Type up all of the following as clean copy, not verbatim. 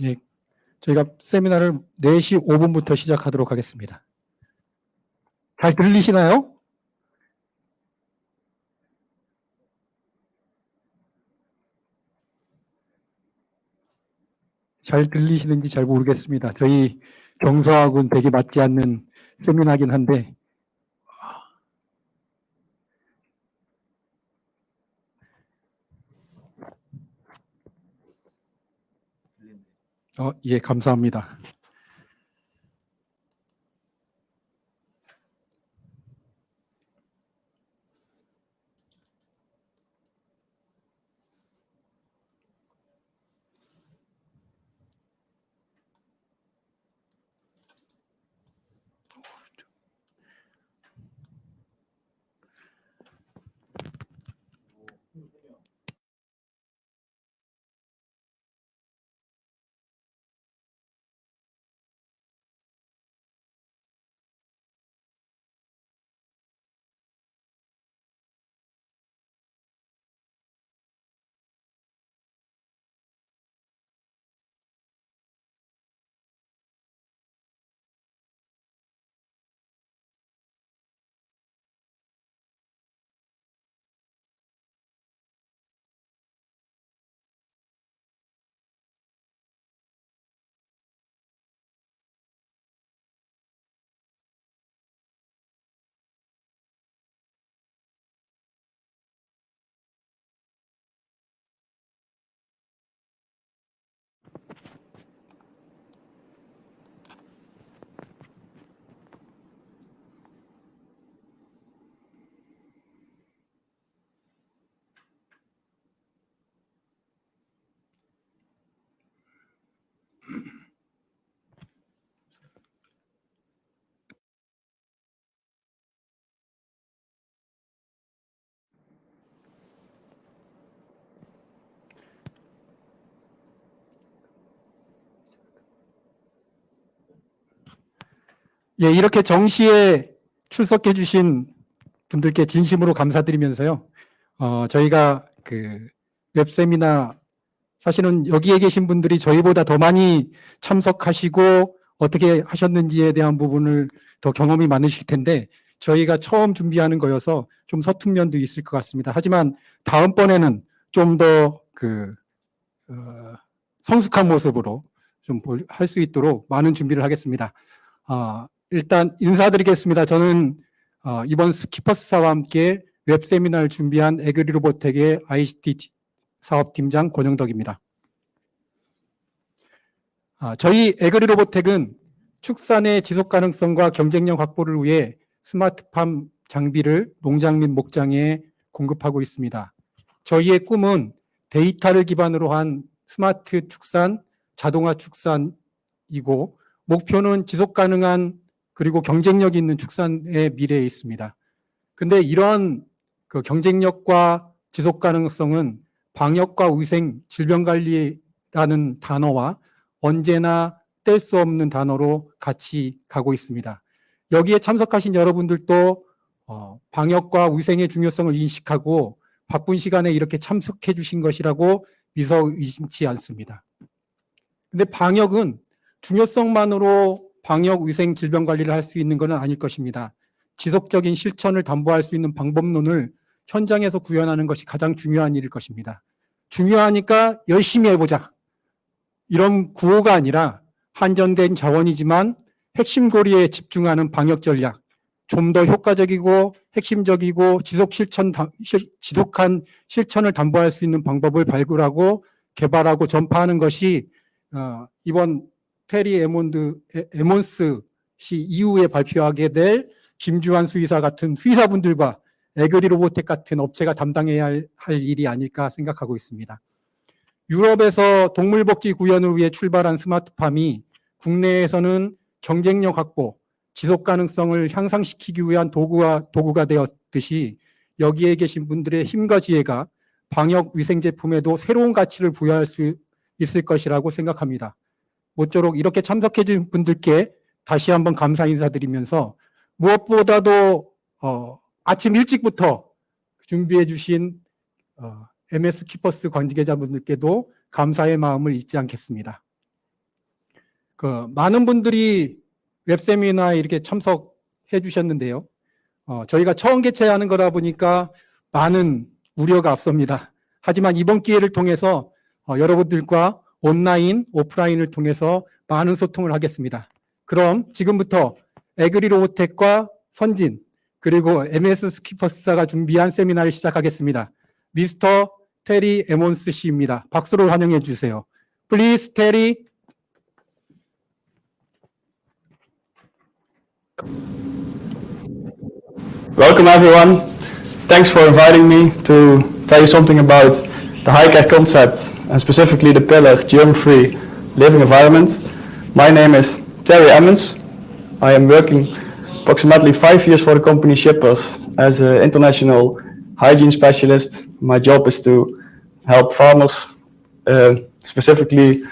예, 저희가 세미나를 4시 5분부터 시작하도록 하겠습니다. 잘 들리시나요? 잘 들리시는지 잘 모르겠습니다. 저희 경서하고는 되게 맞지 않는 세미나긴 한데 예, 감사합니다. 예, 이렇게 정시에 출석해 주신 분들께 진심으로 감사드리면서요. 저희가 그 웹세미나 사실은 여기에 계신 분들이 저희보다 더 많이 참석하시고 어떻게 하셨는지에 대한 부분을 더 경험이 많으실 텐데 저희가 처음 준비하는 거여서 좀 서툰 면도 있을 것 같습니다. 하지만 다음번에는 좀 더 성숙한 모습으로 좀 할 수 있도록 많은 준비를 하겠습니다. 일단 인사드리겠습니다. 저는 이번 스키퍼스사와 함께 웹세미나를 준비한 에그리로보텍의 ICT 사업팀장 권영덕입니다. 저희 에그리로보텍은 축산의 지속가능성과 경쟁력 확보를 위해 스마트팜 장비를 농장 및 목장에 공급하고 있습니다. 저희의 꿈은 데이터를 기반으로 한 스마트 축산, 자동화 축산이고 목표는 지속가능한 그리고 경쟁력 있는 축산의 미래에 있습니다. 근데 이런 그 경쟁력과 지속가능성은 방역과 위생, 질병관리라는 단어와 언제나 뗄 수 없는 단어로 같이 가고 있습니다. 여기에 참석하신 여러분들도 방역과 위생의 중요성을 인식하고 바쁜 시간에 이렇게 참석해 주신 것이라고 미처 의심치 않습니다. 근데 방역은 중요성만으로 방역, 위생, 질병 관리를 할 수 있는 것은 아닐 것입니다. 지속적인 실천을 담보할 수 있는 방법론을 현장에서 구현하는 것이 가장 중요한 일일 것입니다. 중요하니까 열심히 해보자. 이런 구호가 아니라 한정된 자원이지만 핵심 고리에 집중하는 방역 전략, 좀 더 효과적이고 핵심적이고 지속한 실천을 담보할 수 있는 방법을 발굴하고 개발하고 전파하는 것이 이번 테리 에몬스 씨 이후에 발표하게 될 김주환 수의사 같은 수의사분들과 에그리로보텍 같은 업체가 담당해야 할 일이 아닐까 생각하고 있습니다. 유럽에서 동물복지 구현을 위해 출발한 스마트팜이 국내에서는 경쟁력 확보, 지속 가능성을 향상시키기 위한 도구가 되었듯이 여기에 계신 분들의 힘과 지혜가 방역 위생 제품에도 새로운 가치를 부여할 수 있을 것이라고 생각합니다. 모쪼록 이렇게 참석해 주신 분들께 다시 한번 감사 인사드리면서 무엇보다도 아침 일찍부터 준비해 주신 MS 키퍼스 관계자분들께도 감사의 마음을 잊지 않겠습니다. 많은 분들이 웹세미나에 이렇게 참석해 주셨는데요. 저희가 처음 개최하는 거다 보니까 많은 우려가 앞섭니다. 하지만 이번 기회를 통해서 여러분들과 온라인, 오프라인을 통해서 많은 소통을 하겠습니다. 그럼 지금부터 에그리로보텍과 선진, 그리고 MS 스키퍼스사가 준비한 세미나를 시작하겠습니다. 미스터 테리 에몬스 씨입니다. 박수로 환영해 주세요. Please, Terry. Welcome everyone. Thanks for inviting me to tell you something about the HyCare concept and specifically the pillar germ-free living environment. My name is Terry Emonds. I am working approximately 5 years for the company Shippers as an international hygiene specialist. My job is to help farmers, specifically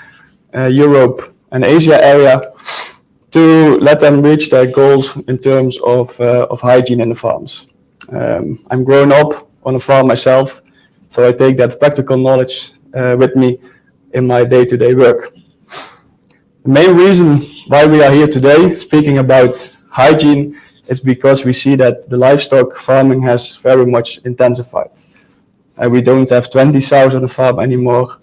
Europe and Asia area, to let them reach their goals in terms of hygiene in the farms. I'm grown up on a farm myself, so I take that practical knowledge with me in my day-to-day work. The main reason why we are here today speaking about hygiene is because we see that the livestock farming has very much intensified. We don't have 20 sows on a farm anymore.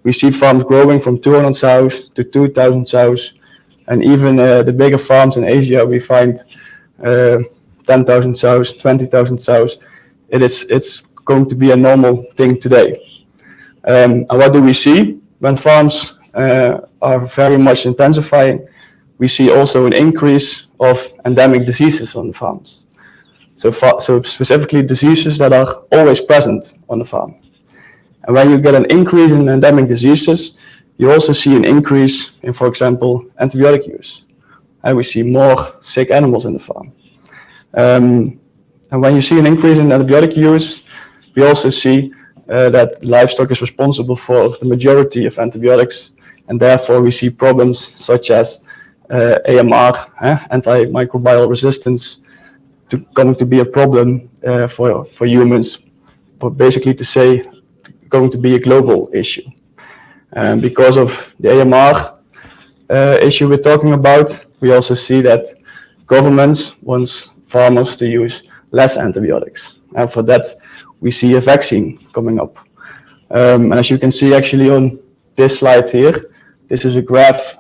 We see farms growing from 200 sows to 2,000 sows. And even the bigger farms in Asia, we find 10,000 sows, 20,000 sows. It's going to be a normal thing today. And what do we see? When farms are very much intensifying, we see also an increase of endemic diseases on the farms. So specifically diseases that are always present on the farm. And when you get an increase in endemic diseases, you also see an increase in, for example, antibiotic use. And we see more sick animals in the farm. And when you see an increase in antibiotic use, we also see that livestock is responsible for the majority of antibiotics, and therefore we see problems such as AMR, antimicrobial resistance, going to be a problem for humans, but basically to say going to be a global issue. Because of the AMR issue we're talking about, we also see that governments want farmers to use less antibiotics. And for that, we see a vaccine coming up. And as you can see actually on this slide here, this is a graph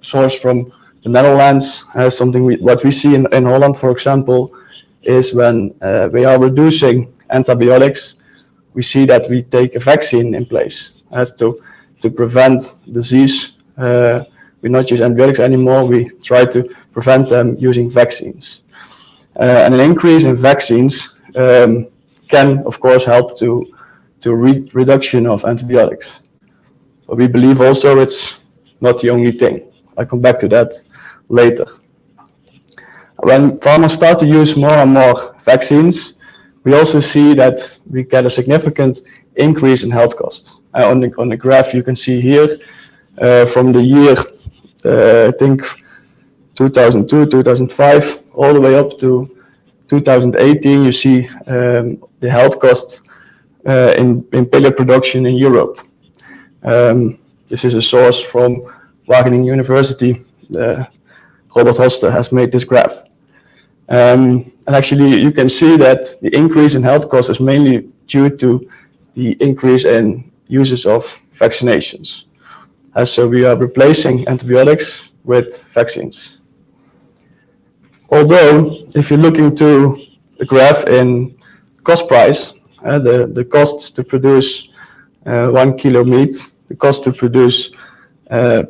sourced from the Netherlands. What we see in Holland, for example, is when we are reducing antibiotics, we see that we take a vaccine in place as to prevent disease. We not use antibiotics anymore, we try to prevent them using vaccines. And an increase in vaccines can, of course, help to reduction of antibiotics. But we believe also it's not the only thing. I'll come back to that later. When farmers start to use more and more vaccines, we also see that we get a significant increase in health costs. On the graph you can see here, from the year, I think 2002, 2005, all the way up to 2018, you see the health costs in pig production in Europe. This is a source from Wageningen University. Robert Hoster has made this graph. And actually you can see that the increase in health costs is mainly due to the increase in uses of vaccinations. So we are replacing antibiotics with vaccines. Although, if you look into the graph in cost price, the cost to produce 1 kilo meat, the cost to produce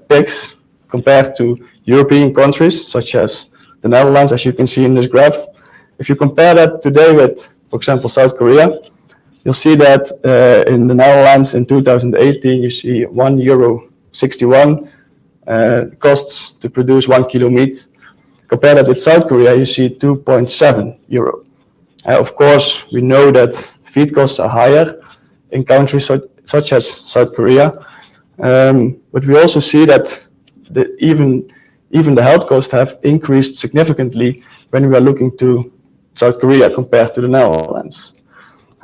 pigs compared to European countries such as the Netherlands, as you can see in this graph. If you compare that today with, for example, South Korea, you'll see that in the Netherlands in 2018, you see €1.61 costs to produce 1 kilo meat. Compare that with South Korea, you see €2.7. Of course, we know that feed costs are higher in countries such as South Korea, but we also see that even the health costs have increased significantly when we are looking to South Korea compared to the Netherlands.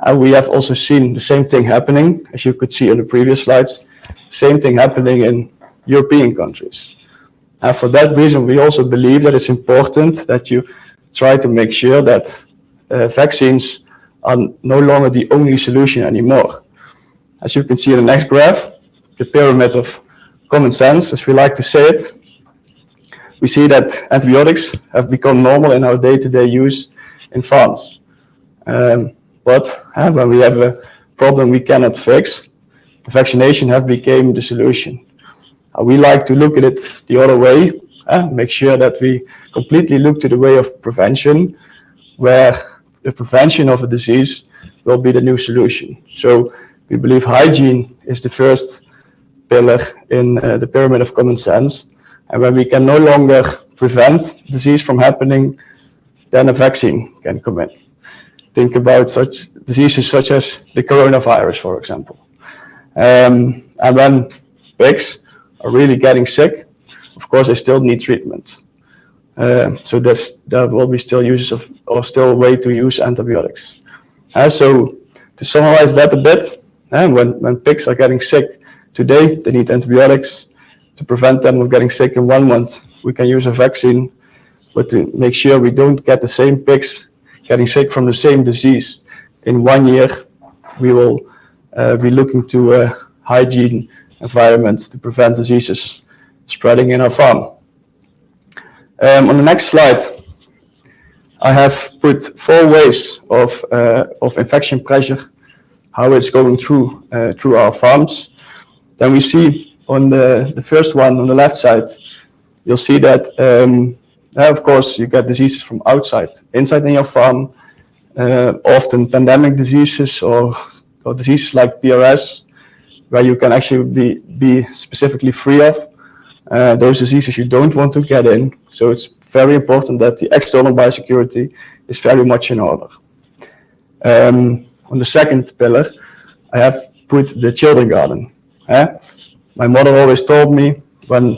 And we have also seen the same thing happening, as you could see on the previous slides, same thing happening in European countries. And for that reason, we also believe that it's important that you try to make sure that vaccines are no longer the only solution anymore. As you can see in the next graph, the pyramid of common sense, as we like to say it, we see that antibiotics have become normal in our day-to-day use in farms. But when we have a problem we cannot fix, vaccination have become the solution. We like to look at it the other way, make sure that we completely look to the way of prevention, where the prevention of a disease will be the new solution. So we believe hygiene is the first pillar in the pyramid of common sense. And when we can no longer prevent disease from happening, then a vaccine can come in. Think about such diseases such as the coronavirus, for example. And when pigs are really getting sick, of course, they still need treatment. So there will be still uses of, or still a way to use antibiotics. So to summarize that a bit, when pigs are getting sick today, they need antibiotics. To prevent them of getting sick in 1 month, we can use a vaccine. But to make sure we don't get the same pigs getting sick from the same disease in 1 year, we will be looking to hygiene environments to prevent diseases spreading in our farm. On the next slide, I have put 4 ways of infection pressure, how it's going through our farms. Then we see on the first one on the left side, you'll see that of course you get diseases from outside, inside in your farm, often pandemic diseases or diseases like PRS, where you can actually be specifically free of. Those diseases you don't want to get in, so it's very important that the external biosecurity is very much in order. On the second pillar, I have put the children garden. My mother always told me when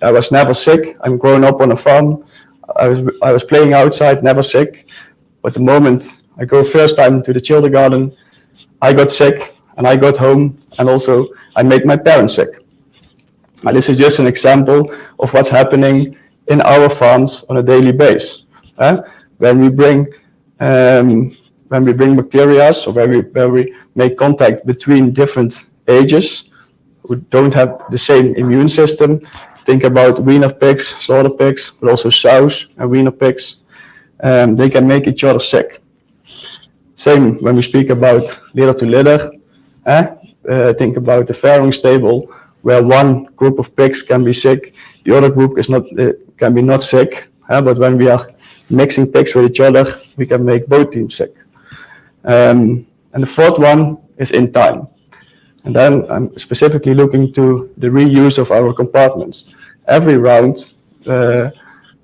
I was never sick, I'm growing up on a farm, I was playing outside, never sick, but the moment I go first time to the children garden, I got sick and I got home, and also I made my parents sick. And this is just an example of what's happening in our farms on a daily basis. When we bring bacteria, or where we make contact between different ages who don't have the same immune system, think about weaner pigs, slaughter pigs, but also sows and weaner pigs, they can make each other sick. Same when we speak about litter to litter. Think about the farrowing stable, where one group of pigs can be sick, the other group can be not sick. But when we are mixing pigs with each other, we can make both teams sick. And the fourth one is in time. And then I'm specifically looking to the reuse of our compartments. Every round,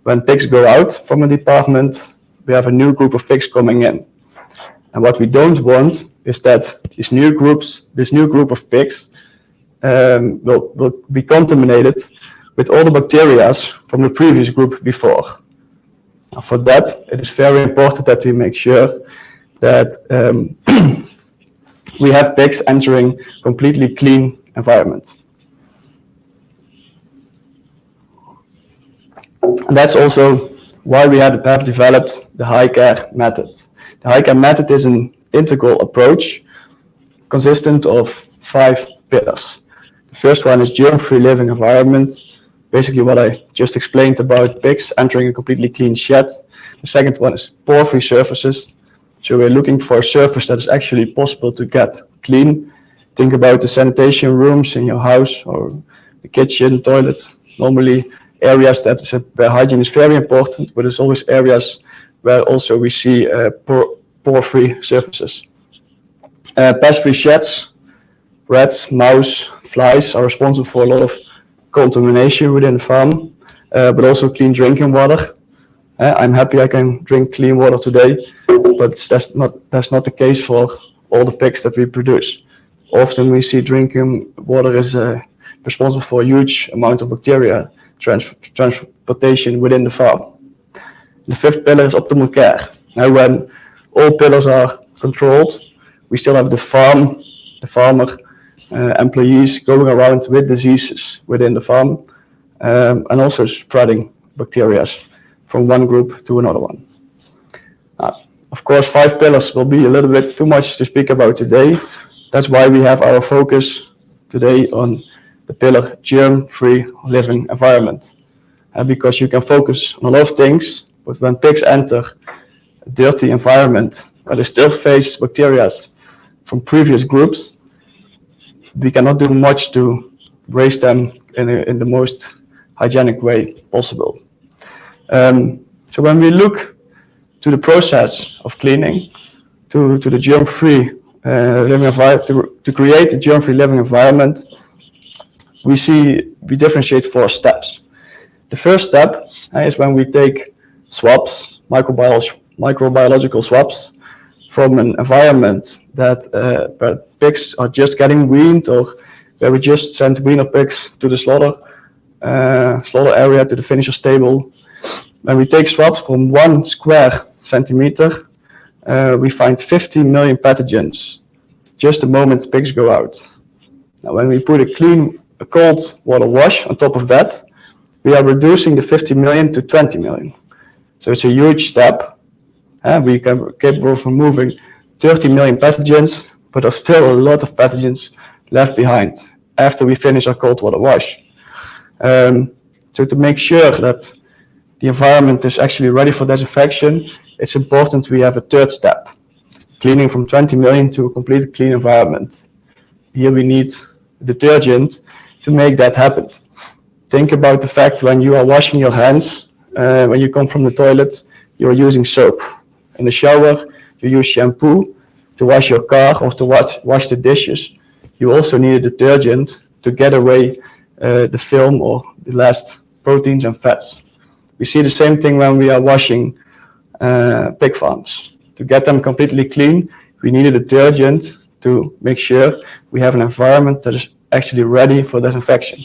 when pigs go out from a department, we have a new group of pigs coming in. And what we don't want is that this new group of pigs will be contaminated with all the bacteria from the previous group before. Now for that, it is very important that we make sure that we have pigs entering completely clean environment. And that's also why we have developed the HyCare method. The HyCare method is an integral approach consistent of 5 pillars. The first one is germ-free living environment, basically what I just explained about pigs entering a completely clean shed. The second one is pore-free surfaces. So we're looking for a surface that is actually possible to get clean. Think about the sanitation rooms in your house or the kitchen, toilet. Normally areas where hygiene is very important, but there's always areas where also we see pore-free surfaces. Pest-free sheds, rats, mouse, flies are responsible for a lot of contamination within the farm, but also clean drinking water. I'm happy I can drink clean water today, but that's not the case for all the pigs that we produce. Often we see drinking water is responsible for a huge amount of bacteria transportation within the farm. The fifth pillar is optimal care. Now, when all pillars are controlled, we still have the farmer employees going around with diseases within the farm, and also spreading bacteria from one group to another one. Of course, 5 pillars will be a little bit too much to speak about today. That's why we have our focus today on the pillar germ-free living environment. Because you can focus on a lot of things, but when pigs enter a dirty environment where they still face bacteria from previous groups, we cannot do much to raise them in the most hygienic way possible. So when we look to the process of cleaning, to the germ-free living environment, to create a germ-free living environment, we differentiate 4 steps. The first step is when we take swabs, microbiological swabs, from an environment that where pigs are just getting weaned, or where we just send weaner pigs to the slaughter area, to the finisher stable. When we take swabs from 1 square centimeter, we find 50 million pathogens just the moment pigs go out. Now, when we put a cold water wash on top of that, we are reducing the 50 million to 20 million. So it's a huge step. We are capable of removing 30 million pathogens, but there's still a lot of pathogens left behind after we finish our cold water wash. So to make sure that the environment is actually ready for disinfection, it's important we have a third step, cleaning from 20 million to a completely clean environment. Here we need detergent to make that happen. Think about the fact when you are washing your hands, when you come from the toilet, you are using soap. In the shower, you use shampoo to wash your car or to wash the dishes. You also need a detergent to get away the film or the last proteins and fats. We see the same thing when we are washing pig farms. To get them completely clean, we need a detergent to make sure we have an environment that is actually ready for disinfection.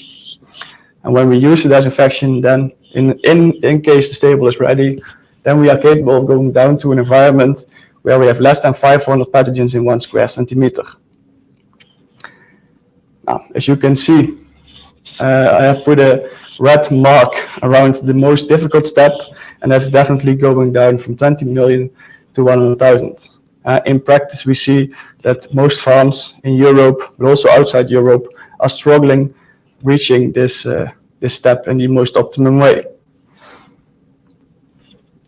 And when we use the disinfection, then in case the stable is ready, then we are capable of going down to an environment where we have less than 500 pathogens in 1 square centimeter. Now, as you can see, I have put a red mark around the most difficult step, and that's definitely going down from 20 million to 100,000. In practice, we see that most farms in Europe, but also outside Europe, are struggling reaching this step in the most optimum way.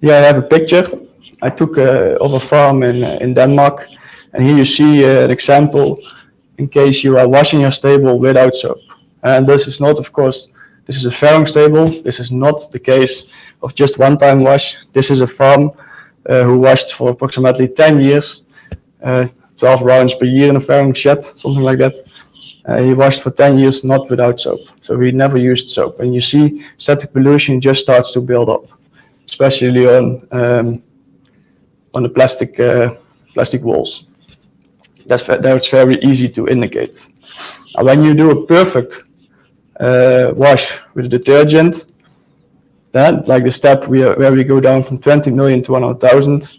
Here I have a picture I took of a farm in Denmark, and here you see an example in case you are washing your stable without soap. And this is not, of course, this is a farrowing stable. This is not the case of just one-time wash. This is a farm who washed for approximately 10 years, 12 rounds per year in a farrowing shed, something like that. He washed for 10 years not without soap, so we never used soap. And you see static pollution just starts to build up, especially on the plastic walls. That's very easy to indicate. Now, when you do a perfect wash with a detergent, then like the step where we go down from 20 million to 100,000,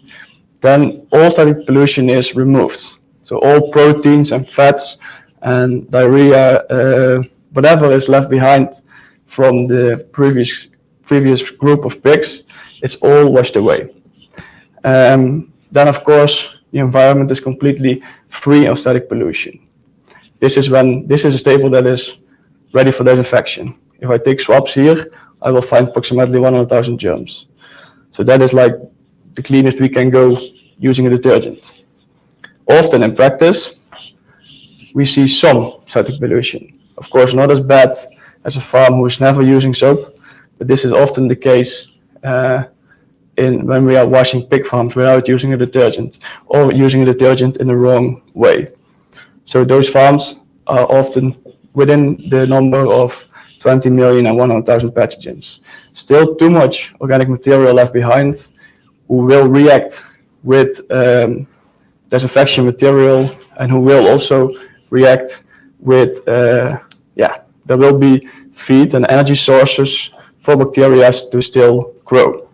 then all static pollution is removed. So all proteins and fats and diarrhea, whatever is left behind from the previous group of pigs, it's all washed away. Then, of course, the environment is completely free of static pollution. This is a stable that is ready for disinfection. If I take swabs here, I will find approximately 100,000 germs. So that is like the cleanest we can go using a detergent. Often in practice, we see some static pollution. Of course, not as bad as a farm who is never using soap, but this is often the case when we are washing pig farms without using a detergent, or using a detergent in the wrong way. So those farms are often within the number of 20 million and 100,000 pathogens. Still too much organic material left behind, who will react with disinfection material, and who will also react with, there will be feed and energy sources for bacteria to still grow.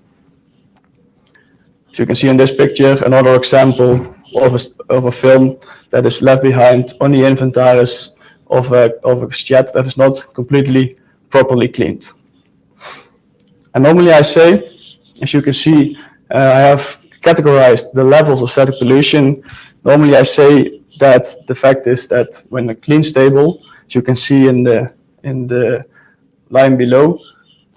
So you can see in this picture another example of a film that is left behind on the inventaris of a shed that is not completely properly cleaned. And normally I say, as you can see, I have categorized the levels of static pollution. Normally I say that the fact is that when a clean stable, as you can see in the line below,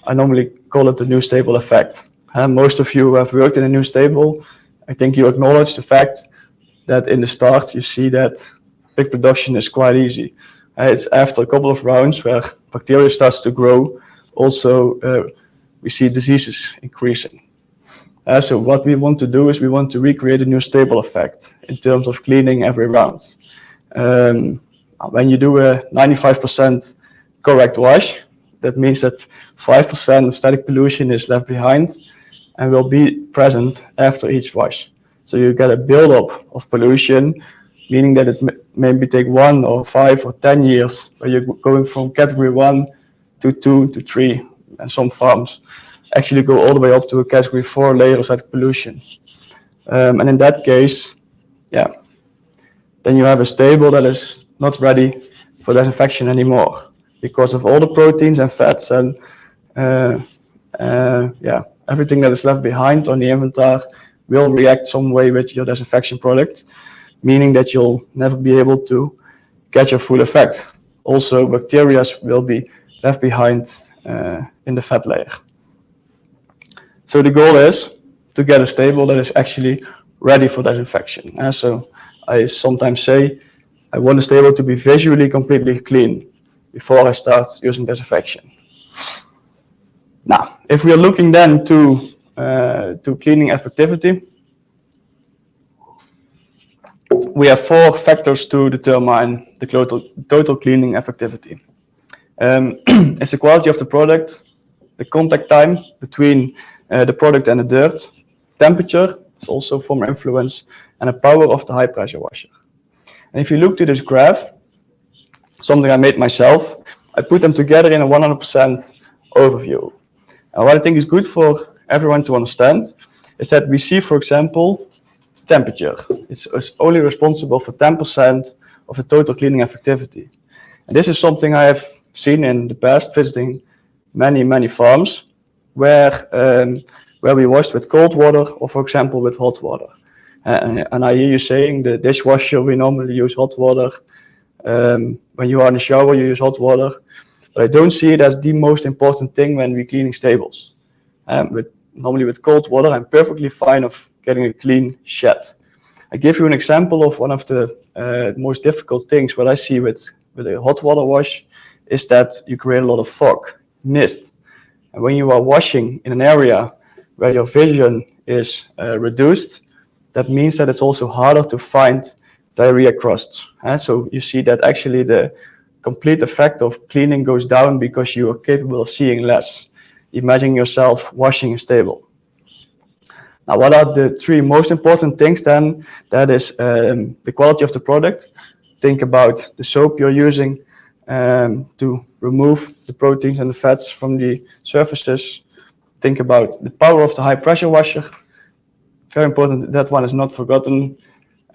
I normally call it the new stable effect. Most of you who have worked in a new stable, I think you acknowledge the fact that in the start you see that pig production is quite easy. It's after a couple of rounds where bacteria starts to grow, also we see diseases increasing. So what we want to do is we want to recreate a new stable effect in terms of cleaning every round. When you do a 95% correct wash, that means that 5% of static pollution is left behind and will be present after each wash. So you get a buildup of pollution, meaning that it maybe take 1 or 5 or 10 years, where you're going from category 1 to 2 to 3, and some farms actually go all the way up to a category 4 layer of static pollution. And in that case, yeah, then you have a stable that is not ready for disinfection anymore because of all the proteins and fats and everything that is left behind on the inventory will react some way with your disinfection product, meaning that you'll never be able to get your full effect. Also, bacteria will be left behind in the fat layer. So the goal is to get a stable that is actually ready for disinfection. And so I sometimes say I want the stable to be visually completely clean before I start using disinfection. Now, if we are looking then to cleaning effectivity, we have 4 factors to determine the total cleaning effectivity. It's the quality of the product, the contact time between the product and the dirt, temperature is also from influence, and the power of the high pressure washer. And if you look to this graph, something I made myself, I put them together in a 100% overview. And what I think is good for everyone to understand is that we see, for example, temperature. It's only responsible for 10% of the total cleaning effectivity. And this is something I have seen in the past visiting many farms where we washed with cold water or, for example, with hot water. And I hear you saying the dishwasher, we normally use hot water. When you are in the shower, you use hot water. But I don't see it as the most important thing when we're cleaning stables. Normally with cold water, I'm perfectly fine of getting a clean shed. I give you an example of one of the most difficult things what I see with a hot water wash is that you create a lot of fog, mist. And when you are washing in an area where your vision is reduced, that means that it's also harder to find diarrhea crusts. So you see that actually the complete effect of cleaning goes down because you are capable of seeing less. Imagine yourself washing a stable. Now, what are the 3 most important things then? That is the quality of the product. Think about the soap you're using to remove the proteins and the fats from the surfaces. Think about the power of the high pressure washer. Very important, that one is not forgotten.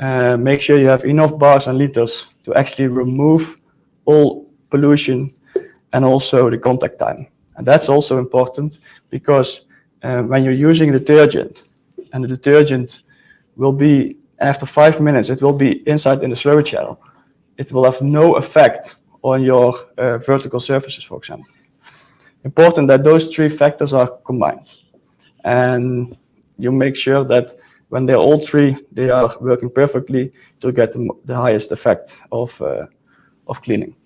Make sure you have enough bars and liters to actually remove all pollution and also the contact time. And that's also important because when you're using detergent, and the detergent will be, after 5 minutes, it will be inside in the slurry channel. It will have no effect on your vertical surfaces, for example. Important that those 3 factors are combined. And you make sure that when they're all 3, they are working perfectly to get the highest effect of cleaning.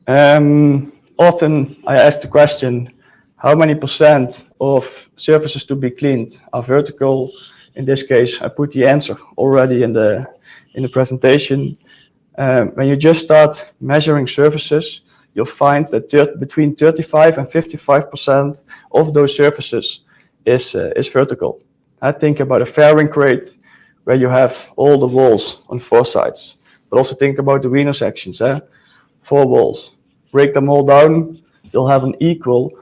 Often I ask the question, how many % of surfaces to be cleaned are vertical? In this case, I put the answer already in the presentation. When you just start measuring surfaces, you'll find that between 35 and 55% of those surfaces is vertical. I think about a fairing crate where you have all the walls on 4 sides, but also think about the wiener sections, 4 walls. Break them all down, you'll have an equal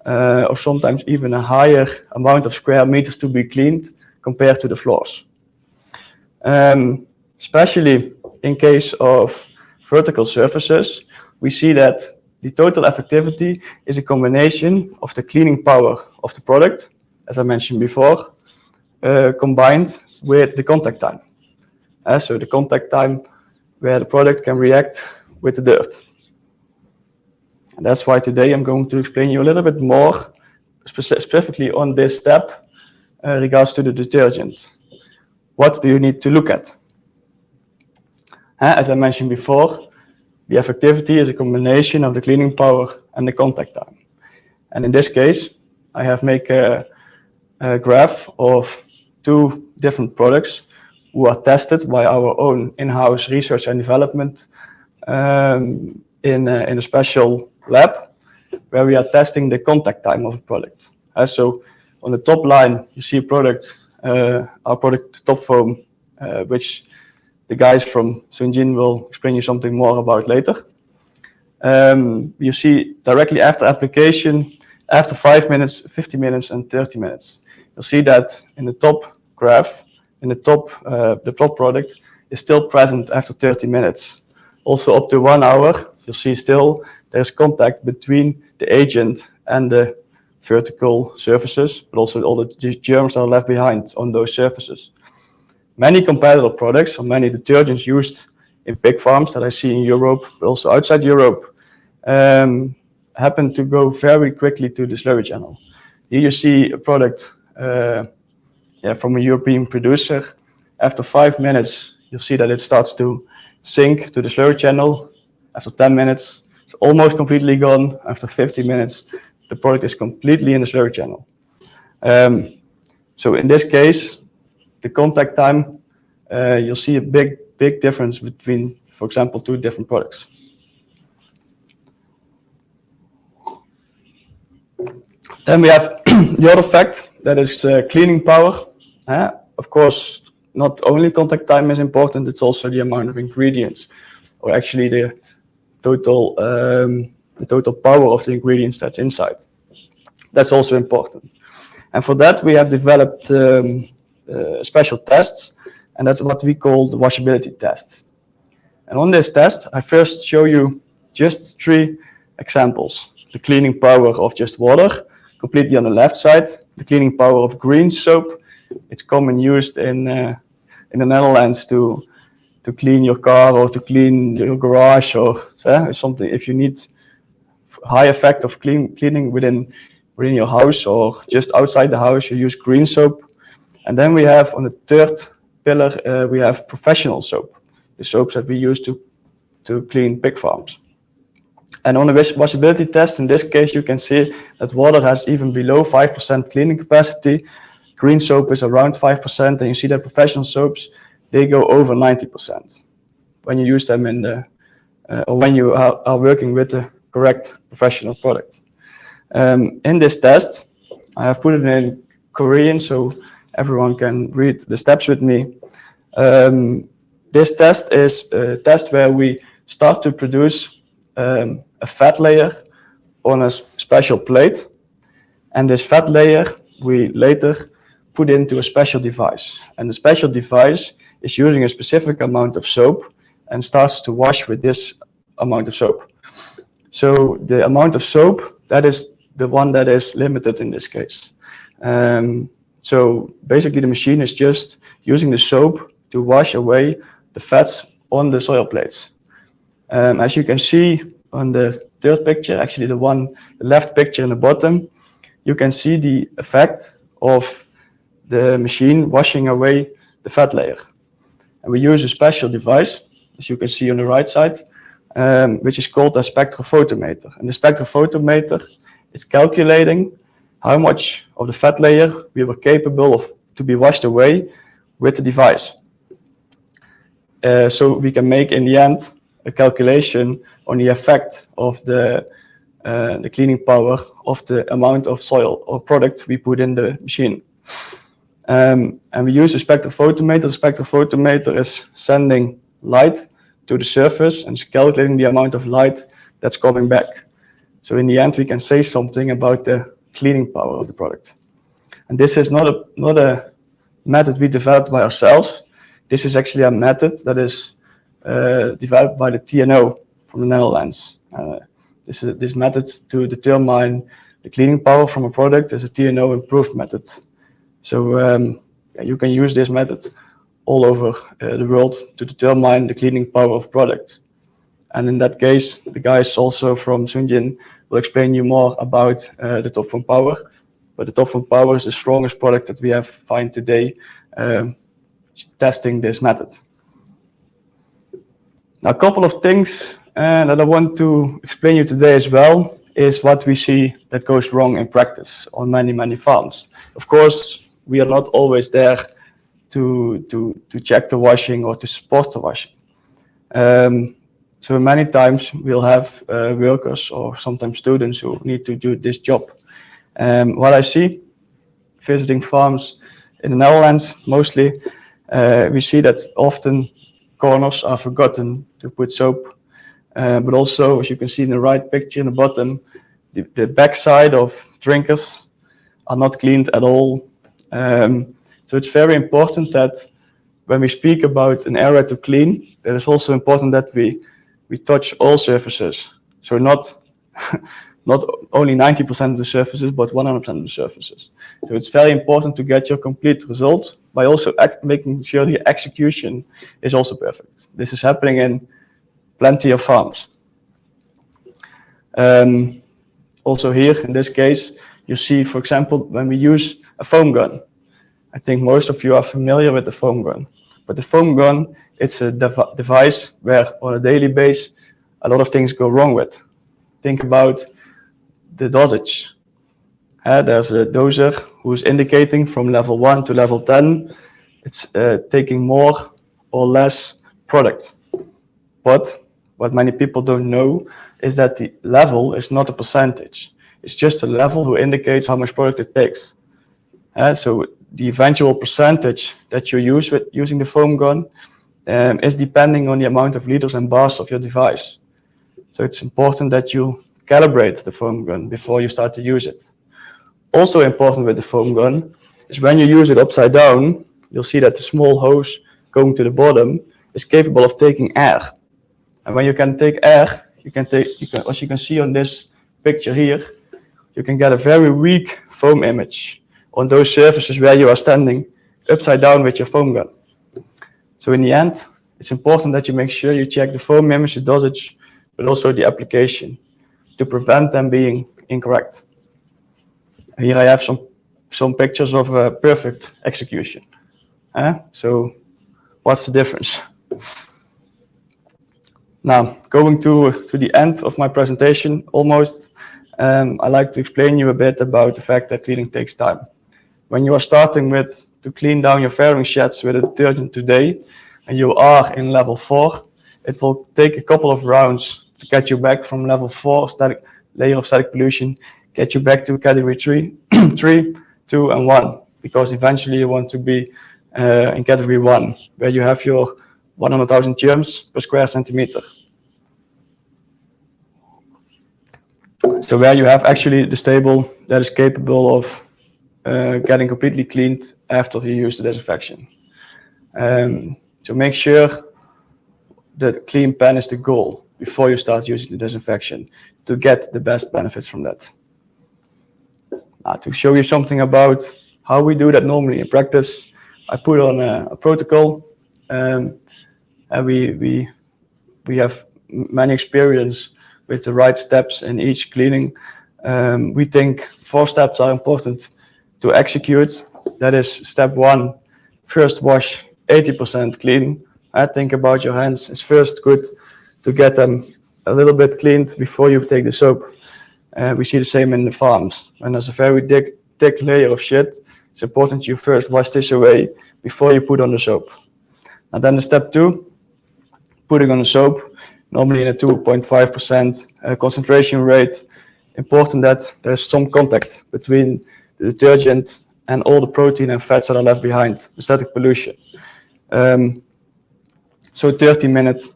or sometimes even a higher amount of square meters to be cleaned compared to the floors. Especially in case of vertical surfaces, we see that the total effectivity is a combination of the cleaning power of the product, as I mentioned before, combined with the contact time. So the contact time where the product can react with the dirt. And that's why today I'm going to explain you a little bit more specifically on this step regards to the detergent. What do you need to look at? As I mentioned before, the effectivity is a combination of the cleaning power and the contact time. And in this case, I have made a graph of 2 different products who are tested by our own in-house research and development in a special lab where we are testing the contact time of a product. So on the top line, you see a product, our product Top Foam, which the guys from Sunjin will explain you something more about later. You see directly after application, after 5 minutes, 50 minutes, and 30 minutes. You'll see that in the top graph, in the top product is still present after 30 minutes. Also up to 1 hour, you'll see still there's contact between the agent and the vertical surfaces, but also all the germs that are left behind on those surfaces. Many competitor products or many detergents used in pig farms that I see in Europe, but also outside Europe, happen to go very quickly to the slurry channel. Here you see a product from a European producer. After 5 minutes, you'll see that it starts to sink to the slurry channel. After 10 minutes, it's almost completely gone. After 50 minutes, the product is completely in the slurry channel. So in this case, the contact time, you'll see a big difference between, for example, 2 different products. Then we have the other fact, that is cleaning power. Of course, not only contact time is important, it's also the amount of ingredients, or actually the total power of the ingredients that's inside. That's also important. And for that, we have developed special tests, and that's what we call the washability test. And on this test, I first show you just 3 examples. The cleaning power of just water, completely on the left side. The cleaning power of green soap. It's common used in the Netherlands to clean your car or to clean your garage or something. If you need high effect of cleaning within your house or just outside the house, you use green soap. And then we have on the 3rd pillar, we have professional soap, the soaps that we use to clean pig farms. And on the washability test, in this case, you can see that water has even below 5% cleaning capacity. Green soap is around 5%, and you see that professional soaps, they go over 90% when you use them or when you are working with the correct professional product. In this test, I have put it in Korean so everyone can read the steps with me. This test is a test where we start to produce a fat layer on a special plate, and this fat layer we later put into a special device, and the special device is using a specific amount of soap and starts to wash with this amount of soap. So the amount of soap, that is the one that is limited in this case. So basically the machine is just using the soap to wash away the fats on the soil plates. As you can see on the 3rd picture, actually the left picture in the bottom, you can see the effect of the machine washing away the fat layer. And we use a special device, as you can see on the right side, which is called a spectrophotometer. And the spectrophotometer is calculating how much of the fat layer we were capable of to be washed away with the device. So we can make in the end a calculation on the effect of the cleaning power of the amount of soil or product we put in the machine. And we use a spectrophotometer. The spectrophotometer is sending light to the surface and is calculating the amount of light that's coming back. So in the end, we can say something about the cleaning power of the product. And this is not a method we developed by ourselves. This is actually a method that is developed by the TNO from the Netherlands. This method to determine the cleaning power from a product is a TNO improved method. So you can use this method all over the world to determine the cleaning power of products. And in that case, the guys also from Sunjin will explain you more about the top foam power. But the top foam power is the strongest product that we have found today testing this method. Now, a couple of things that I want to explain you today as well is what we see that goes wrong in practice on many farms. Of course, we are not always there to check the washing or to support the washing. So many times we'll have workers or sometimes students who need to do this job. What I see visiting farms in the Netherlands mostly, we see that often corners are forgotten to put soap. But also, as you can see in the right picture in the bottom, the backside of drinkers are not cleaned at all. So it's very important that when we speak about an area to clean, it is also important that we touch all surfaces. So not only 90% of the surfaces, but 100% of the surfaces. So it's very important to get your complete result by also making sure the execution is also perfect. This is happening in plenty of farms. Also here, in this case, you see, for example, when we use a foam gun. I think most of you are familiar with the foam gun. But the foam gun, it's a device where on a daily basis, a lot of things go wrong with. Think about the dosage. There's a doser who's indicating from level 1 to level 10. It's taking more or less product. But what many people don't know is that the level is not a percentage. It's just a level who indicates how much product it takes. So the eventual percentage that you use with using the foam gun is depending on the amount of liters and bars of your device. So it's important that you calibrate the foam gun before you start to use it. Also important with the foam gun is when you use it upside down, you'll see that the small hose going to the bottom is capable of taking air. And when you can take air, as you can see on this picture here, you can get a very weak foam image on those surfaces where you are standing upside down with your foam gun. So in the end, it's important that you make sure you check the foam image, the dosage, but also the application to prevent them being incorrect. Here I have some pictures of a perfect execution. So what's the difference? Now, going to the end of my presentation, almost, I'd like to explain you a bit about the fact that cleaning takes time. When you are starting to clean down your fairing sheds with a detergent today, and you are in level 4, it will take a couple of rounds to get you back from level 4, layer of static pollution, get you back to category 3, 2, and 1, because eventually you want to be in category 1, where you have your 100,000 germs per square centimeter. So where you have actually the stable that is capable of getting completely cleaned after you use the disinfection. So make sure that clean pen is the goal before you start using the disinfection to get the best benefits from that. Now, to show you something about how we do that normally in practice, I put on a protocol, and we have many experience with the right steps in each cleaning. We think 4 steps are important to execute. That is step 1, first wash 80% clean. Think about your hands. It's first good to get them a little bit cleaned before you take the soap. We see the same in the farms. When there's a very thick layer of shit, it's important you first wash this away before you put on the soap. And then the step 2, putting on the soap, normally in a 2.5% concentration rate. Important that there's some contact between the detergent and all the protein and fats that are left behind, the static pollution. So 30 minutes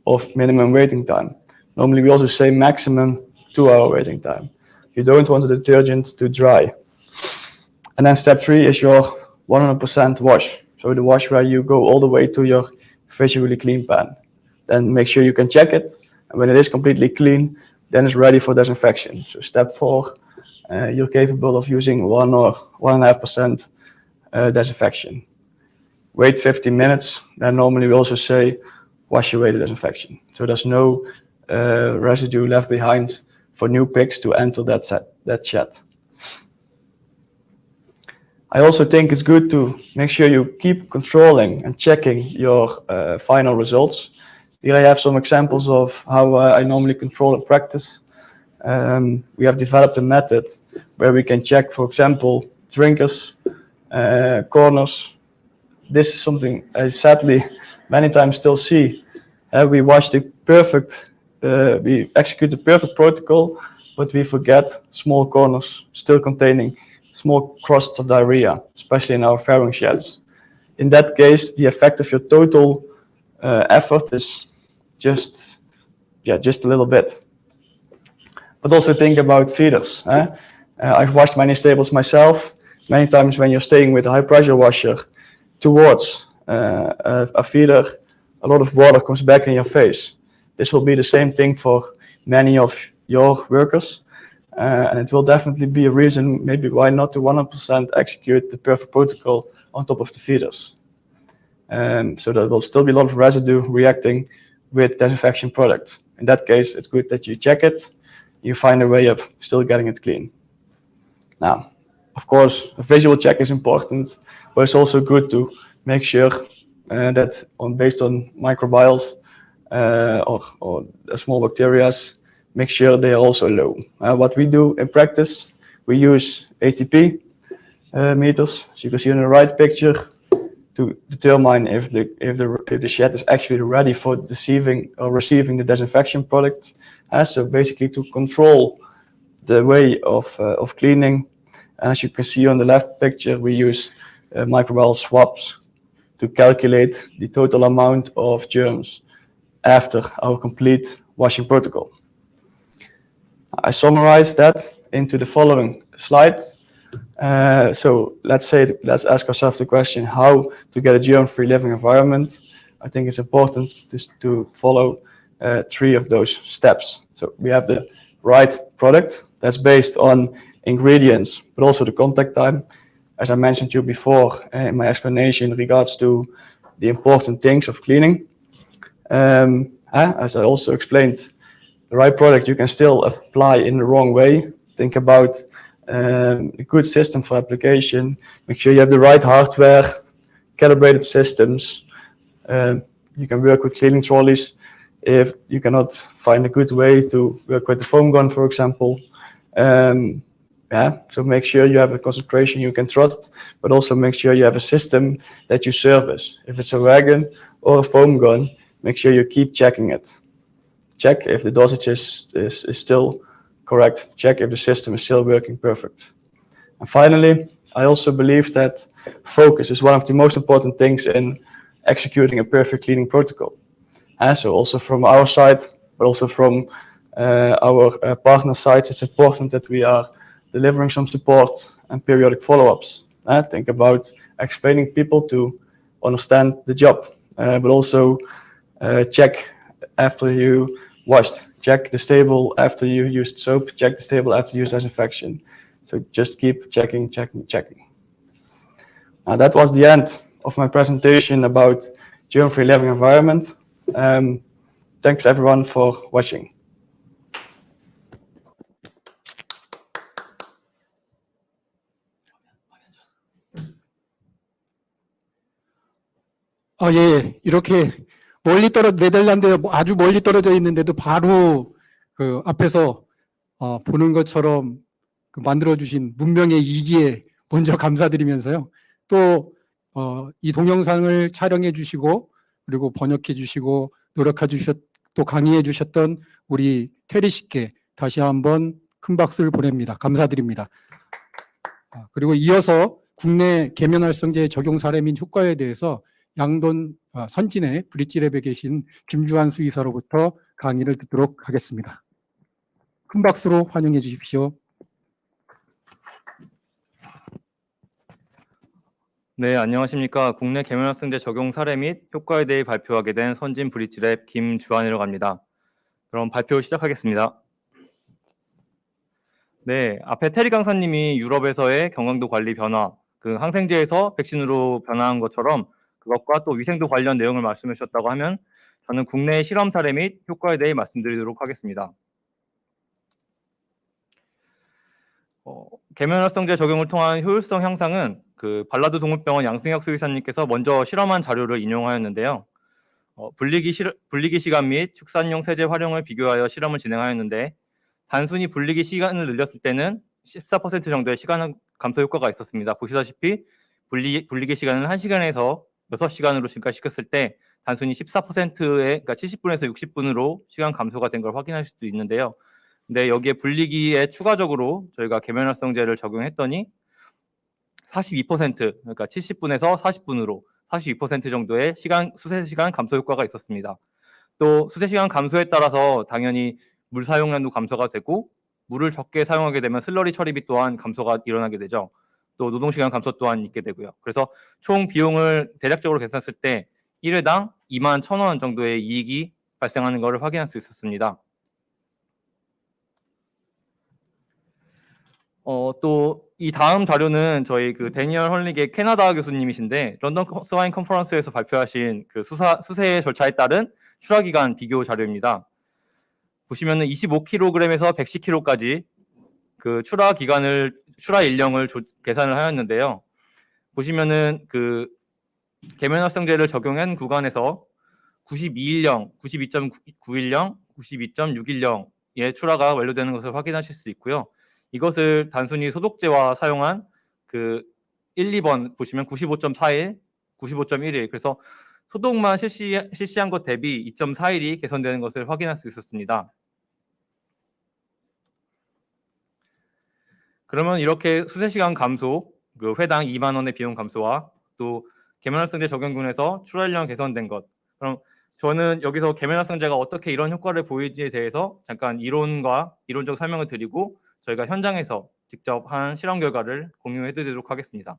of minimum waiting time. Normally we also say maximum 2-hour waiting time. You don't want the detergent to dry. And then step 3 is your 100% wash. So the wash where you go all the way to your visually clean pan. Then make sure you can check it. And when it is completely clean, then it's ready for disinfection. So step 4, you're capable of using 1 or 1.5% disinfection. Wait 15 minutes. Then normally we also say wash away the disinfection. So there's no residue left behind for new pigs to enter that shed. I also think it's good to make sure you keep controlling and checking your final results. Here I have some examples of how I normally control in practice. We have developed a method where we can check, for example, drinkers, corners. This is something I sadly many times still see. We execute the perfect protocol, but we forget small corners still containing small crusts of diarrhea, especially in our farrowing sheds. In that case, the effect of your total effort is just a little bit. But also think about feeders. I've washed many stables myself. Many times when you're staying with a high pressure washer towards a feeder, a lot of water comes back in your face. This will be the same thing for many of your workers. And it will definitely be a reason maybe why not to 100% execute the perfect protocol on top of the feeders. So there will still be a lot of residue reacting with disinfection product. In that case, it's good that you check it, you find a way of still getting it clean. Now, of course, a visual check is important, but it's also good to make sure that based on microbials or small bacteria, make sure they are also low. What we do in practice, we use ATP meters, as you can see in the right picture, to determine if the shed is actually ready for receiving the disinfection product. So basically to control the way of cleaning. And as you can see on the left picture, we use microbial swabs to calculate the total amount of germs after our complete washing protocol. I summarized that into the following slide. So let's ask ourselves the question, how to get a germ-free living environment. I think it's important to follow 3 of those steps. So we have the right product that's based on ingredients, but also the contact time. As I mentioned to you before in my explanation in regards to the important things of cleaning. As I also explained, the right product you can still apply in the wrong way. Think about a good system for application. Make sure you have the right hardware, calibrated systems. You can work with cleaning trolleys if you cannot find a good way to work with the foam gun, for example. So make sure you have a concentration you can trust, but also make sure you have a system that you service. If it's a wagon or a foam gun, make sure you keep checking it. Check if the dosage is still correct. Check if the system is still working perfect. And finally, I also believe that focus is one of the most important things in executing a perfect cleaning protocol. So also from our side, but also from our partner sides, it's important that we are delivering some support and periodic follow-ups. Think about explaining people to understand the job, but also check after you washed, check the stable after you used soap, check the stable after you used disinfection. So just keep checking. Now that was the end of my presentation about germ-free living environment. Thanks everyone for watching. 예, 이렇게 네덜란드에 아주 멀리 떨어져 있는데도 바로 그 앞에서 보는 것처럼 만들어주신 문명의 이기에 먼저 감사드리면서요. 또 이 동영상을 촬영해 주시고 그리고 번역해 주시고 또 강의해 주셨던 우리 테리 씨께 다시 한번 큰 박수를 보냅니다. 감사드립니다. 그리고 이어서 국내 계면활성제 적용 사례 및 효과에 대해서 양돈 선진의 브릿지랩에 계신 김주환 수의사로부터 강의를 듣도록 하겠습니다. 큰 박수로 환영해 주십시오. 네, 안녕하십니까. 국내 계면활성제 적용 사례 및 효과에 대해 발표하게 된 선진 브릿지랩 김주환이라고 합니다. 그럼 발표 시작하겠습니다. 네, 앞에 테리 강사님이 유럽에서의 경강도 관리 변화, 그 항생제에서 백신으로 변화한 것처럼 그것과 또 위생도 관련 내용을 말씀해 주셨다고 하면 저는 국내 실험 사례 및 효과에 대해 말씀드리도록 하겠습니다. 계면활성제 적용을 통한 효율성 향상은 그 발라드 동물병원 양승혁 수의사님께서 먼저 실험한 자료를 인용하였는데요. 분리기 시간 및 축산용 세제 활용을 비교하여 실험을 진행하였는데 단순히 분리기 시간을 늘렸을 때는 14% 정도의 시간 감소 효과가 있었습니다. 보시다시피 분리기 시간을 1시간에서 6시간으로 증가시켰을 때 단순히 14%의 그러니까 70분에서 60분으로 시간 감소가 된 걸 확인하실 수 있는데요. 근데 여기에 분리기에 추가적으로 저희가 계면활성제를 적용했더니 42% 그러니까 70분에서 40분으로 42% 정도의 수세 시간 감소 효과가 있었습니다. 또 수세 시간 감소에 따라서 당연히 물 사용량도 감소가 되고 물을 적게 사용하게 되면 슬러리 처리비 또한 감소가 일어나게 되죠. 또 노동 시간 감소 또한 있게 되고요. 그래서 총 비용을 대략적으로 계산했을 때 1회당 21,000원 정도의 이익이 발생하는 것을 확인할 수 있었습니다. 또 이 다음 자료는 저희 그 데니얼 헐릭의 캐나다 교수님이신데 런던 스와인 컨퍼런스에서 발표하신 그 수세 절차에 따른 출하 기간 비교 자료입니다. 보시면은 25kg에서 110kg까지 그 출하 일령을 계산을 하였는데요. 보시면은 그 계면활성제를 적용한 구간에서 92일령, 92.9일령, 92.6일령의 출하가 완료되는 것을 확인하실 수 있고요. 이것을 단순히 소독제와 사용한 그 1, 2번 보시면 95.4일, 95.1일 그래서 소독만 실시한 것 대비 2.4일이 개선되는 것을 확인할 수 있었습니다. 그러면 이렇게 수세시간 감소, 그 회당 2만 원의 비용 감소와 또 계면활성제 적용군에서 출하일령 개선된 것. 그럼 저는 여기서 계면활성제가 어떻게 이런 효과를 보이지에 대해서 잠깐 이론적 설명을 드리고 저희가 현장에서 직접 한 실험 결과를 공유해 드리도록 하겠습니다.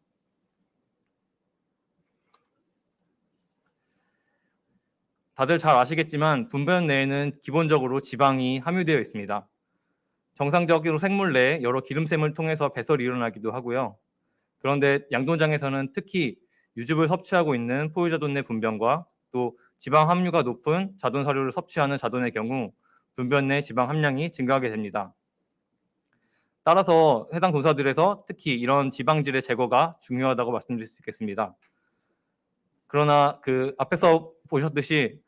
다들 잘 아시겠지만 분변 내에는 기본적으로 지방이 함유되어 있습니다. 정상적으로 생물 내에 여러 기름샘을 통해서 배설이 일어나기도 하고요. 그런데 양돈장에서는 특히 유즙을 섭취하고 있는 포유자돈 내 분변과 또 지방 함유가 높은 자돈 사료를 섭취하는 자돈의 경우 분변 내 지방 함량이 증가하게 됩니다. 따라서 해당 도사들에서 특히 이런 지방질의 제거가 중요하다고 말씀드릴 수 있겠습니다. 그러나 그 앞에서 보셨듯이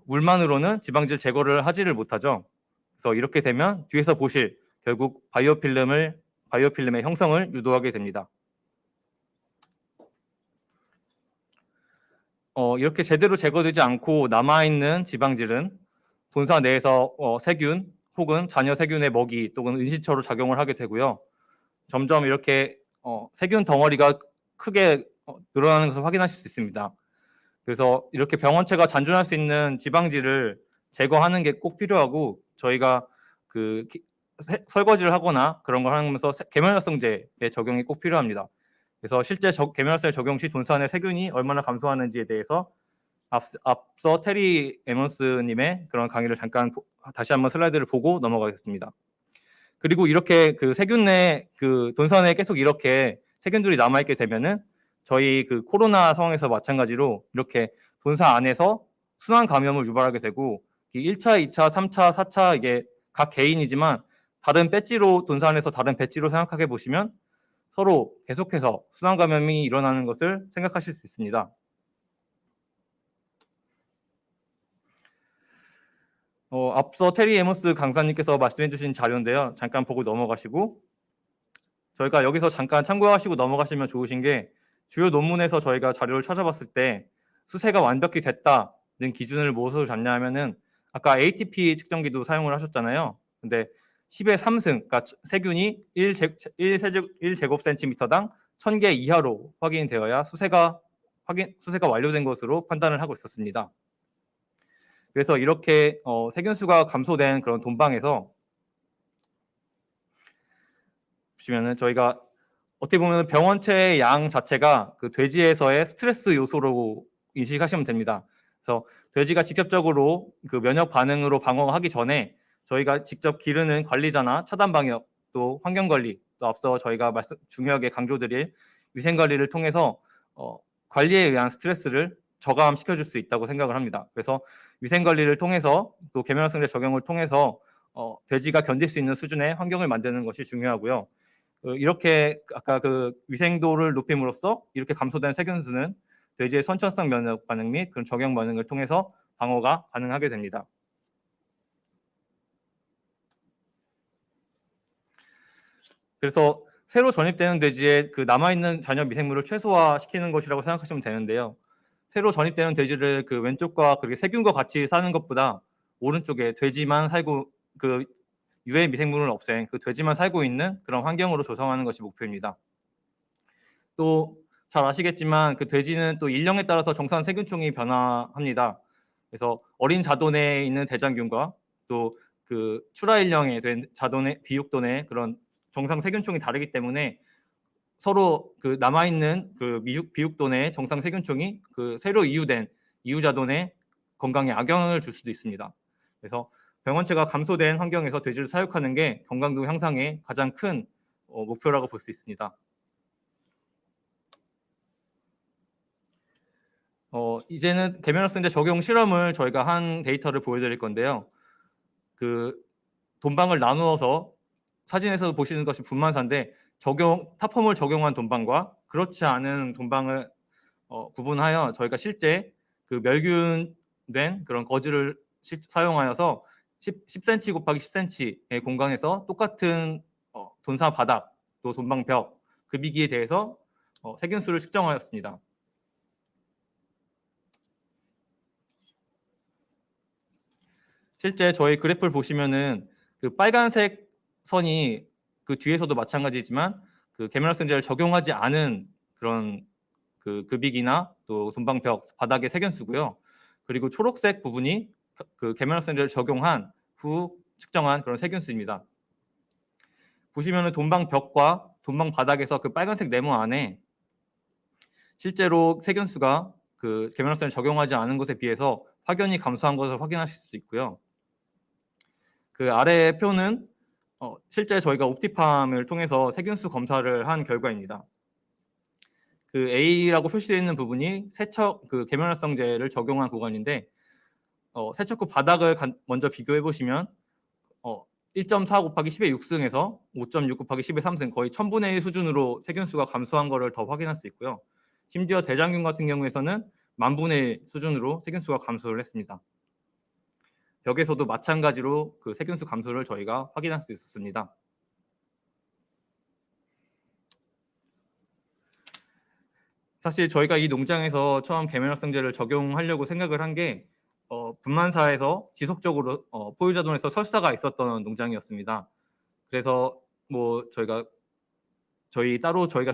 물만으로는 지방질 제거를 하지를 못하죠. 그래서 이렇게 되면 뒤에서 보실 결국 바이오필름의 형성을 유도하게 됩니다. 이렇게 제대로 제거되지 않고 남아있는 지방질은 돈사 내에서 세균 혹은 잔여 세균의 먹이 또는 은신처로 작용을 하게 되고요. 점점 이렇게 세균 덩어리가 크게 늘어나는 것을 확인하실 수 있습니다. 그래서 이렇게 병원체가 잔존할 수 있는 지방질을 제거하는 게 꼭 필요하고 저희가 그 설거지를 하거나 그런 걸 하면서 계면활성제의 적용이 꼭 필요합니다. 그래서 실제 계면활성제 적용 시 돈사 내 세균이 얼마나 감소하는지에 대해서 앞서 테리 에먼스님의 그런 강의를 잠깐 다시 한번 슬라이드를 보고 넘어가겠습니다. 그리고 이렇게 그 세균 내 그 돈사 내에 계속 이렇게 세균들이 남아있게 되면은 저희 그 코로나 상황에서 마찬가지로 이렇게 돈사 안에서 순환 감염을 유발하게 되고 1차, 2차, 3차, 4차 이게 각 개인이지만 다른 배지로 돈사 안에서 다른 배지로 생각하게 보시면 서로 계속해서 순환 감염이 일어나는 것을 생각하실 수 있습니다. 앞서 테리 에몬스 강사님께서 말씀해 주신 자료인데요. 잠깐 보고 넘어가시고 저희가 여기서 잠깐 참고하시고 넘어가시면 좋으신 게 주요 논문에서 저희가 자료를 찾아봤을 때 수세가 완벽히 됐다는 기준을 무엇으로 잡냐 하면은 아까 ATP 측정기도 사용을 하셨잖아요. 근데 10의 3승, 그러니까 세균이 1제곱센티미터당 1000개 이하로 확인되어야 수세가 완료된 것으로 판단을 하고 있었습니다. 그래서 이렇게 세균 수가 감소된 그런 돈방에서 보시면은 저희가 어떻게 보면 병원체의 양 자체가 그 돼지에서의 스트레스 요소로 인식하시면 됩니다. 그래서 돼지가 직접적으로 그 면역 반응으로 방어하기 전에 저희가 직접 기르는 관리자나 차단 방역, 또 환경 관리, 또 앞서 저희가 중요하게 강조드릴 위생 관리를 통해서 관리에 의한 스트레스를 저감시켜줄 수 있다고 생각을 합니다. 그래서 위생 관리를 통해서 또 계면활성제 적용을 통해서 돼지가 견딜 수 있는 수준의 환경을 만드는 것이 중요하고요. 이렇게 아까 그 위생도를 높임으로써 이렇게 감소된 세균수는 돼지의 선천성 면역 반응 및 그런 적용 반응을 통해서 방어가 가능하게 됩니다. 그래서 새로 전입되는 돼지에 그 남아있는 잔여 미생물을 최소화시키는 것이라고 생각하시면 되는데요. 새로 전입되는 돼지를 그 왼쪽과 그렇게 세균과 같이 사는 것보다 오른쪽에 돼지만 살고 그 유해 미생물을 없앤 그 돼지만 살고 있는 그런 환경으로 조성하는 것이 목표입니다. 또 잘 아시겠지만 그 돼지는 또 일령에 따라서 정상 세균총이 변화합니다. 그래서 어린 자돈에 있는 대장균과 또 그 출하 일령에 된 자돈의 비육돈의 그런 정상 세균총이 다르기 때문에 서로 그 남아 있는 그 비육돈의 정상 세균총이 그 새로 이유된 이유자돈의 건강에 악영향을 줄 수도 있습니다. 그래서 병원체가 감소된 환경에서 돼지를 사육하는 게 건강도 향상에 가장 큰 목표라고 볼 수 있습니다. 이제는 계면활성제 적용 실험을 저희가 한 데이터를 보여드릴 건데요. 그 돈방을 나누어서 사진에서 보시는 것이 분만사인데 타폼을 적용한 돈방과 그렇지 않은 돈방을 구분하여 저희가 실제 그 멸균된 그런 거즈를 사용하여서 10cm 곱하기 10cm의 공간에서 똑같은 돈사 바닥 또 돈방 벽 급이기에 대해서 세균수를 측정하였습니다. 실제 저희 그래프를 보시면은 그 빨간색 선이 그 뒤에서도 마찬가지지만 그 계면활성제를 적용하지 않은 그런 그 급이기나 또 돈방벽 바닥의 세균수고요. 그리고 초록색 부분이 그 계면활성제를 적용한 후 측정한 그런 세균수입니다. 보시면은 돈방벽과 돈방 바닥에서 그 빨간색 네모 안에 실제로 세균수가 그 계면활성제를 적용하지 않은 것에 비해서 확연히 감소한 것을 확인하실 수 있고요. 그 아래 표는 실제 저희가 옵티팜을 통해서 세균수 검사를 한 결과입니다. 그 A라고 표시되어 있는 부분이 세척 그 계면활성제를 적용한 구간인데 세척 후 바닥을 먼저 비교해 보시면 1.4 곱하기 10의 6승에서 5.6 곱하기 10의 3승 거의 1000분의 1 수준으로 세균수가 감소한 것을 더 확인할 수 있고요. 심지어 대장균 같은 경우에서는 10,000분의 1 수준으로 세균수가 감소를 했습니다. 벽에서도 마찬가지로 그 세균수 감소를 저희가 확인할 수 있었습니다. 사실 저희가 이 농장에서 처음 계면활성제를 적용하려고 생각을 한 게 분만사에서 지속적으로 포유자돈에서 설사가 있었던 농장이었습니다. 그래서 뭐 저희가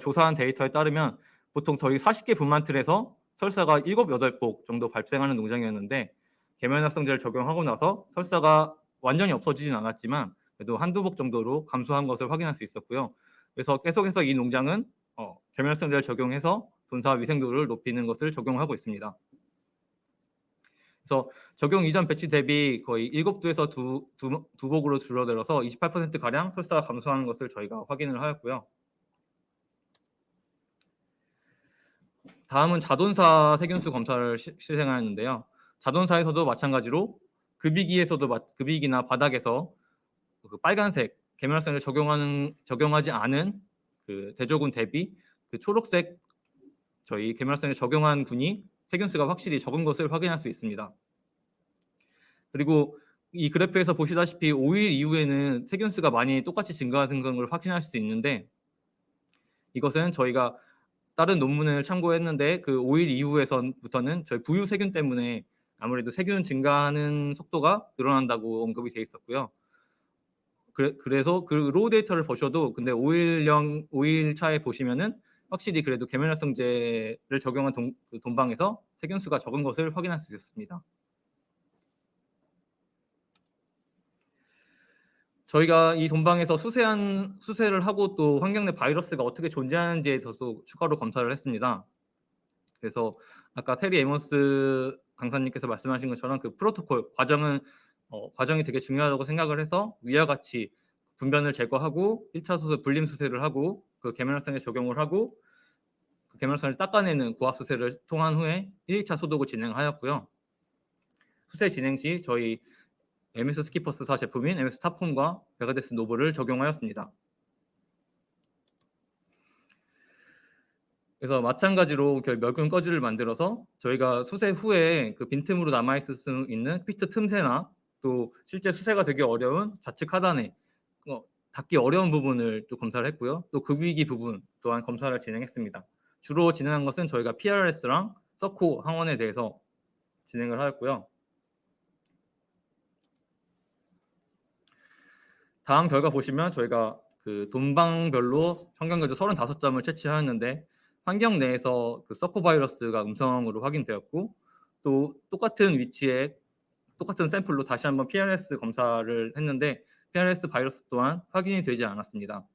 조사한 데이터에 따르면 보통 저희 40개 분만틀에서 설사가 7, 8곡 정도 발생하는 농장이었는데 계면활성제를 적용하고 나서 설사가 완전히 없어지진 않았지만 그래도 한두 곡 정도로 감소한 것을 확인할 수 있었고요. 그래서 계속해서 이 농장은 계면활성제를 적용해서 돈사 위생도를 높이는 것을 적용하고 있습니다. 그래서 적용 이전 배치 대비 거의 7두에서 두 곡으로 줄어들어서 28%가량 설사가 감소하는 것을 저희가 확인을 하였고요. 다음은 자돈사 세균수 검사를 실행하였는데요. 자돈사에서도 마찬가지로 급이기나 바닥에서 그 빨간색 계면활성제를 적용하지 않은 그 대조군 대비 그 초록색 저희 계면활성제 적용한 군이 세균수가 확실히 적은 것을 확인할 수 있습니다. 그리고 이 그래프에서 보시다시피 5일 이후에는 세균수가 많이 똑같이 증가하는 걸 확인할 수 있는데 이것은 저희가 다른 논문을 참고했는데 그 5일 이후에서부터는 저희 부유 세균 때문에 아무래도 세균 증가하는 속도가 늘어난다고 언급이 돼 있었고요. 그래서 그 로우 데이터를 보셔도 근데 5일 차에 보시면은 확실히 그래도 계면활성제를 적용한 돈방에서 세균수가 적은 것을 확인할 수 있었습니다. 저희가 이 돈방에서 수세를 하고 또 환경 내 바이러스가 어떻게 존재하는지에 대해서도 추가로 검사를 했습니다. 그래서 아까 테리 에먼스 강사님께서 말씀하신 것처럼 그 프로토콜 과정이 되게 중요하다고 생각을 해서 위와 같이 분변을 제거하고 1차 수세 분림 수세를 하고 그 계면활성에 적용을 하고 그 계면활성을 닦아내는 고압 수세를 통한 후에 1차 소독을 진행하였고요. 수세 진행 시 저희 MS 스키퍼스사 제품인 MS 타폼과 베가데스 노브를 적용하였습니다. 그래서 마찬가지로 멸균 꺼지를 만들어서 저희가 수세 후에 그 빈틈으로 남아있을 수 있는 피트 틈새나 또 실제 수세가 되기 어려운 좌측 하단에 닿기 어려운 부분을 또 검사를 했고요. 또 극위기 부분 또한 검사를 진행했습니다. 주로 진행한 것은 저희가 PRS랑 서코 항원에 대해서 진행을 하였고요. 다음 결과 보시면 저희가 그 돈방별로 환경거주 35점을 채취하였는데 환경 내에서 그 서코 바이러스가 음성으로 확인되었고 또 똑같은 위치에 똑같은 샘플로 다시 한번 PRS 검사를 했는데 PRS 바이러스 또한 확인이 되지 않았습니다.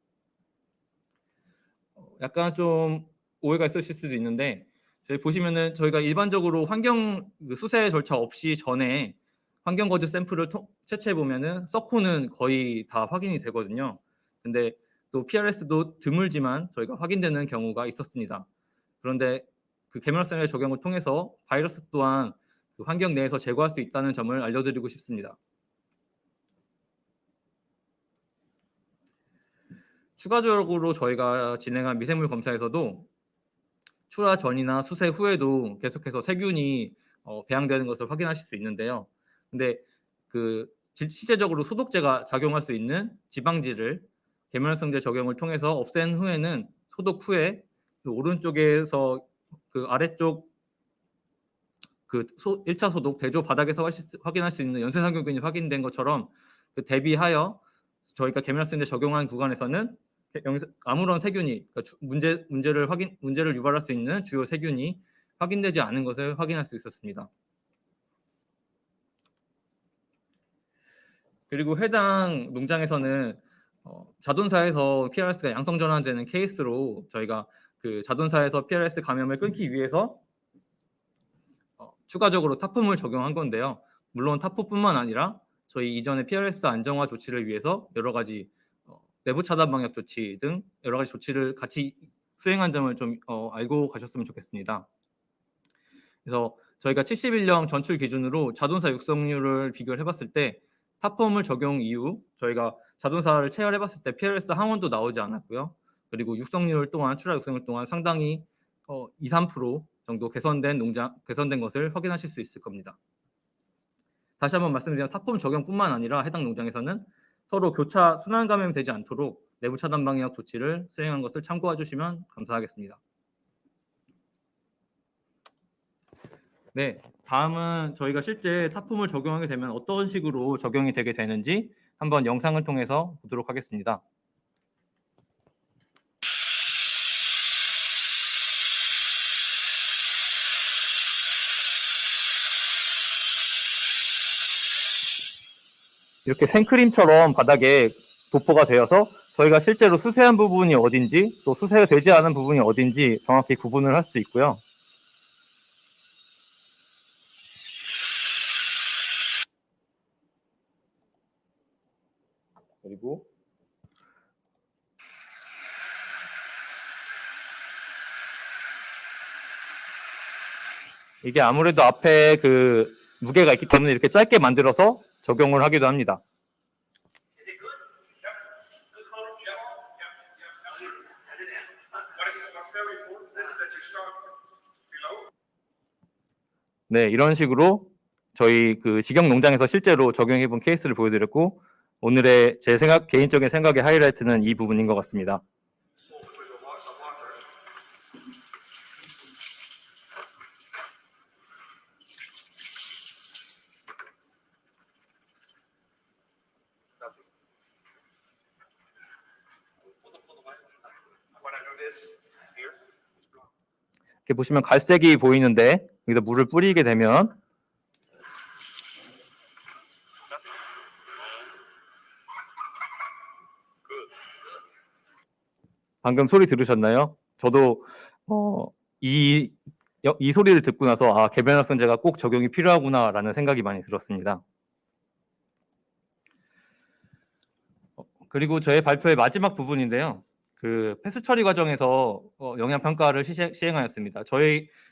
약간 좀 오해가 있으실 수도 있는데 저희 보시면은 저희가 일반적으로 환경 수세 절차 없이 전에 환경거주 샘플을 채취해 보면은 서코는 거의 다 확인이 되거든요. 근데 또 PRS도 드물지만 저희가 확인되는 경우가 있었습니다. 그런데 그 계면활성의 적용을 통해서 바이러스 또한 그 환경 내에서 제거할 수 있다는 점을 알려드리고 싶습니다. 추가적으로 저희가 진행한 미생물 검사에서도 출하 전이나 수세 후에도 계속해서 세균이 배양되는 것을 확인하실 수 있는데요. 근데 그 실제적으로 소독제가 작용할 수 있는 지방지를 계면활성제 적용을 통해서 없앤 후에는 소독 후에 그 오른쪽에서 그 아래쪽 그 1차 소독 대조 바닥에서 확인할 수 있는 연쇄상균균이 확인된 것처럼 그 대비하여 저희가 계면활성제 적용한 구간에서는 아무런 세균이 그러니까 문제를 유발할 수 있는 주요 세균이 확인되지 않은 것을 확인할 수 있었습니다. 그리고 해당 농장에서는 자동사에서 PRS가 양성 전환되는 케이스로 저희가 그 자동사에서 PRS 감염을 끊기 위해서 추가적으로 타품을 적용한 건데요. 물론 타포뿐만 아니라 저희 이전에 PRS 안정화 조치를 위해서 여러 가지 내부 차단 방역 조치 등 여러 가지 조치를 같이 수행한 점을 좀 알고 가셨으면 좋겠습니다. 그래서 저희가 71년 전출 기준으로 자동사 육성률을 비교를 해봤을 때 타폼을 적용 이후 저희가 자동사를 체열해봤을 때 PRS 항원도 나오지 않았고요. 그리고 육성률 또한 출하 육성률 또한 상당히 2, 3% 정도 개선된 것을 확인하실 수 있을 겁니다. 다시 한번 말씀드리면 타폼 적용뿐만 아니라 해당 농장에서는 서로 교차 순환 감염이 되지 않도록 내부 차단 방역 조치를 수행한 것을 참고해 주시면 감사하겠습니다. 네, 다음은 저희가 실제 타폼을 적용하게 되면 어떤 식으로 적용이 되게 되는지 한번 영상을 통해서 보도록 하겠습니다. 이렇게 생크림처럼 바닥에 도포가 되어서 저희가 실제로 수세한 부분이 어딘지 또 수세가 되지 않은 부분이 어딘지 정확히 구분을 할 수 있고요. 그리고 이게 아무래도 앞에 그 무게가 있기 때문에 이렇게 짧게 만들어서 적용을 하기도 합니다. 네, 이런 식으로 저희 그 직영 농장에서 실제로 적용해 본 케이스를 보여드렸고 오늘의 제 개인적인 생각의 하이라이트는 이 부분인 것 같습니다. 이렇게 보시면 갈색이 보이는데 여기다 물을 뿌리게 되면 방금 소리 들으셨나요? 저도 이 소리를 듣고 나서 계면활성제가 꼭 적용이 필요하구나라는 생각이 많이 들었습니다. 그리고 저의 발표의 마지막 부분인데요. 그 폐수 처리 과정에서 영양 평가를 시행하였습니다.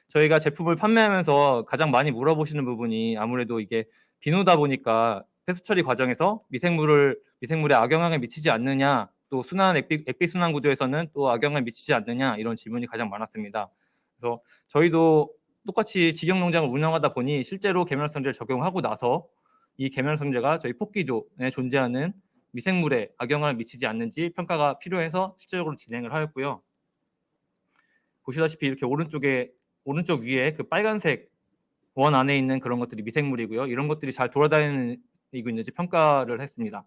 저희가 제품을 판매하면서 가장 많이 물어보시는 부분이 아무래도 이게 비누다 보니까 폐수 처리 과정에서 미생물에 악영향을 미치지 않느냐, 또 순환 액비 순환 구조에서는 또 악영향을 미치지 않느냐, 이런 질문이 가장 많았습니다. 그래서 저희도 똑같이 직영 농장을 운영하다 보니 실제로 계면활성제를 적용하고 나서 이 계면활성제가 저희 폭기조에 존재하는 미생물에 악영향을 미치지 않는지 평가가 필요해서 실질적으로 진행을 하였고요. 보시다시피 이렇게 오른쪽 위에 그 빨간색 원 안에 있는 그런 것들이 미생물이고요. 이런 것들이 잘 돌아다니고 있는지 평가를 했습니다.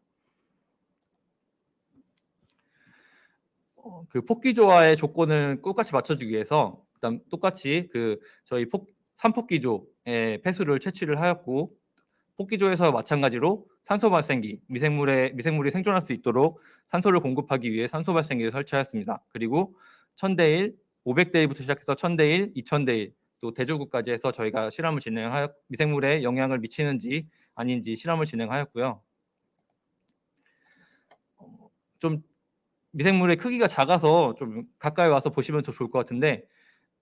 그 폭기조화의 조건을 똑같이 맞춰주기 위해서 그다음 똑같이 그 저희 산폭기조의 폐수를 채취를 하였고, 폭기조에서 마찬가지로 산소 발생기, 미생물이 생존할 수 있도록 산소를 공급하기 위해 산소 발생기를 설치하였습니다. 그리고 1000대1, 500대1부터 시작해서 1000대1, 2000대1, 또 대조구까지 해서 저희가 실험을 진행하여 미생물에 영향을 미치는지 아닌지 실험을 진행하였고요. 좀 미생물의 크기가 작아서 좀 가까이 와서 보시면 더 좋을 것 같은데,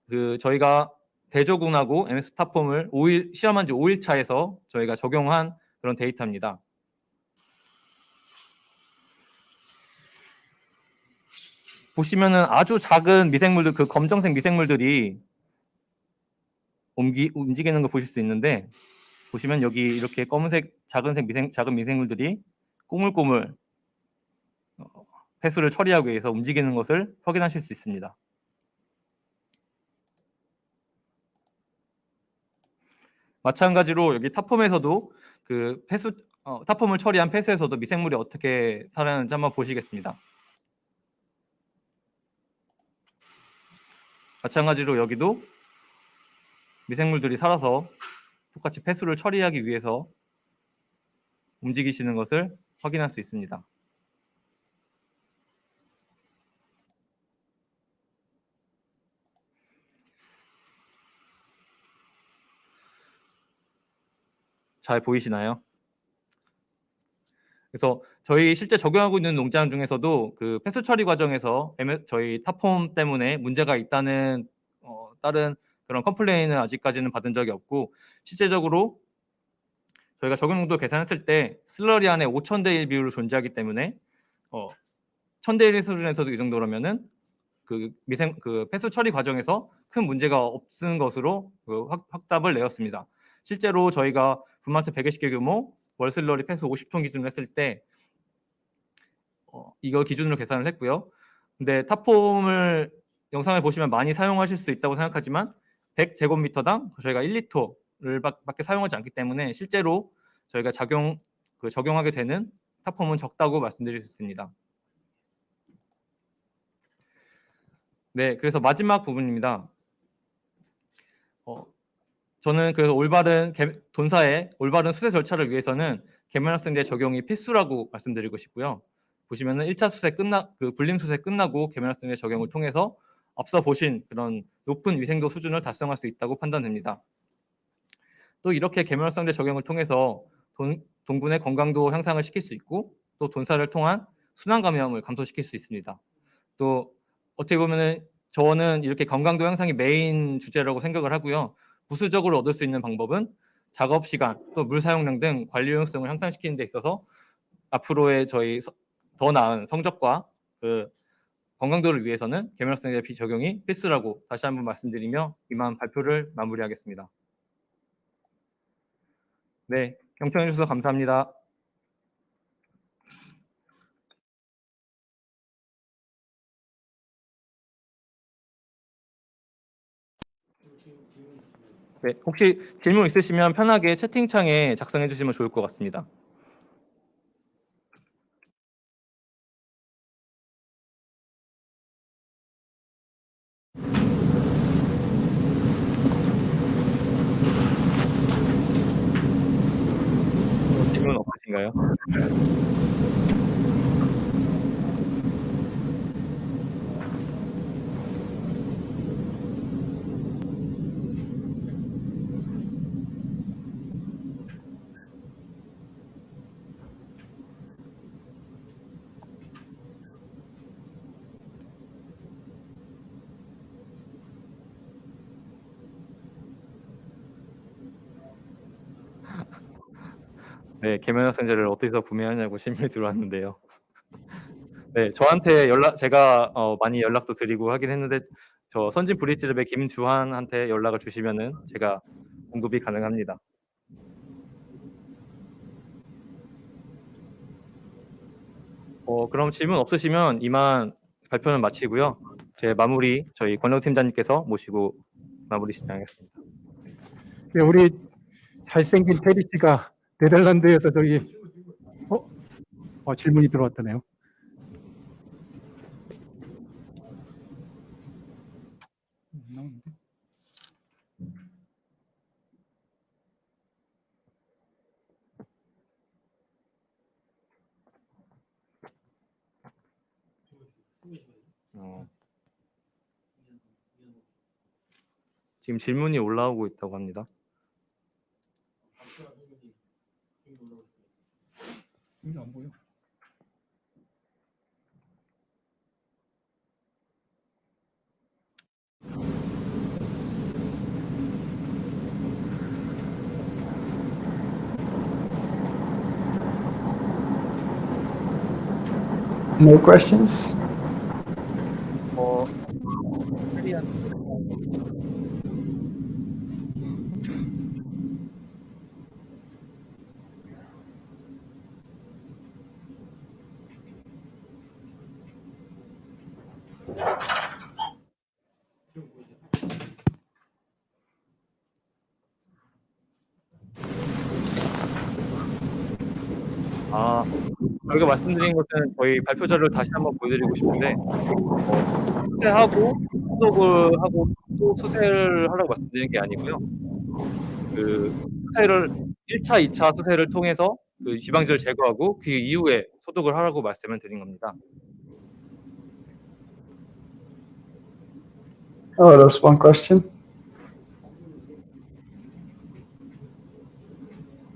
그 저희가 대조군하고 MS 타폼을 실험한 지 5일 차에서 저희가 적용한 그런 데이터입니다. 보시면은 아주 작은 미생물들, 그 검정색 미생물들이 움직이는 걸 보실 수 있는데, 보시면 여기 이렇게 검은색 작은 미생물들이 꼬물꼬물 폐수를 처리하기 위해서 움직이는 것을 확인하실 수 있습니다. 마찬가지로 여기 타폼에서도 그 타폼을 처리한 폐수에서도 미생물이 어떻게 살아나는지 한번 보시겠습니다. 마찬가지로 여기도 미생물들이 살아서 똑같이 폐수를 처리하기 위해서 움직이시는 것을 확인할 수 있습니다. 잘 보이시나요? 그래서 저희 실제 적용하고 있는 농장 중에서도 그 폐수 처리 과정에서 저희 타폼 때문에 문제가 있다는 다른 그런 컴플레인은 아직까지는 받은 적이 없고, 실제적으로 저희가 적용 농도 계산했을 때 슬러리 안에 5000대1 비율로 존재하기 때문에 1000대1 수준에서도 이 정도라면은 그 폐수 처리 과정에서 큰 문제가 없는 것으로 확답을 내었습니다. 실제로 저희가 분마트 120개 규모 월슬러리 폐수 50톤 기준으로 했을 때 이걸 기준으로 계산을 했고요. 근데 타폼을 영상을 보시면 많이 사용하실 수 있다고 생각하지만 100제곱미터당 저희가 1리터를 밖에 사용하지 않기 때문에 실제로 저희가 적용하게 되는 타폼은 적다고 말씀드릴 수 있습니다. 네, 그래서 마지막 부분입니다. 저는 그래서 돈사의 올바른 수세 절차를 위해서는 계면활성제 적용이 필수라고 말씀드리고 싶고요. 보시면은 1차 분림 수세 끝나고 계면활성제 적용을 통해서 앞서 보신 그런 높은 위생도 수준을 달성할 수 있다고 판단됩니다. 또 이렇게 계면활성제 적용을 통해서 동군의 건강도 향상을 시킬 수 있고, 또 돈사를 통한 순환 감염을 감소시킬 수 있습니다. 또 어떻게 보면은 저는 이렇게 건강도 향상이 메인 주제라고 생각을 하고요. 부수적으로 얻을 수 있는 방법은 작업 시간, 또 물 사용량 등 관리 효용성을 향상시키는 데 있어서 앞으로의 저희 더 나은 성적과 그 건강도를 위해서는 계면활성제 적용이 필수라고 다시 한번 말씀드리며 이만 발표를 마무리하겠습니다. 네, 경청해 주셔서 감사합니다. 네, 혹시 질문 있으시면 편하게 채팅창에 작성해 주시면 좋을 것 같습니다. 질문 없으신가요? 네, 계면 학생제를 어디서 구매하냐고 질문이 들어왔는데요. 네, 저한테 제가 많이 연락도 드리고 하긴 했는데 저 선진 브릿지랩의 김주환한테 연락을 주시면은 제가 공급이 가능합니다. 그럼 질문 없으시면 이만 발표는 마치고요. 제 마무리 저희 권영팀장님께서 모시고 마무리 진행하겠습니다. 네, 우리 잘생긴 테리 씨가 네덜란드에서 저기 질문이 들어왔다네요. 지금 질문이 올라오고 있다고 합니다. 안 보여. No questions? 저희가 말씀드린 것은 저희 발표 자료를 다시 한번 보여드리고 싶은데 수세하고 소독을 하고 또 수세를 하라고 말씀드리는 게 아니고요. 그 수세를 1차, 2차 수세를 통해서 그 지방질을 제거하고 그 이후에 소독을 하라고 말씀을 드린 겁니다. Oh, there's one question.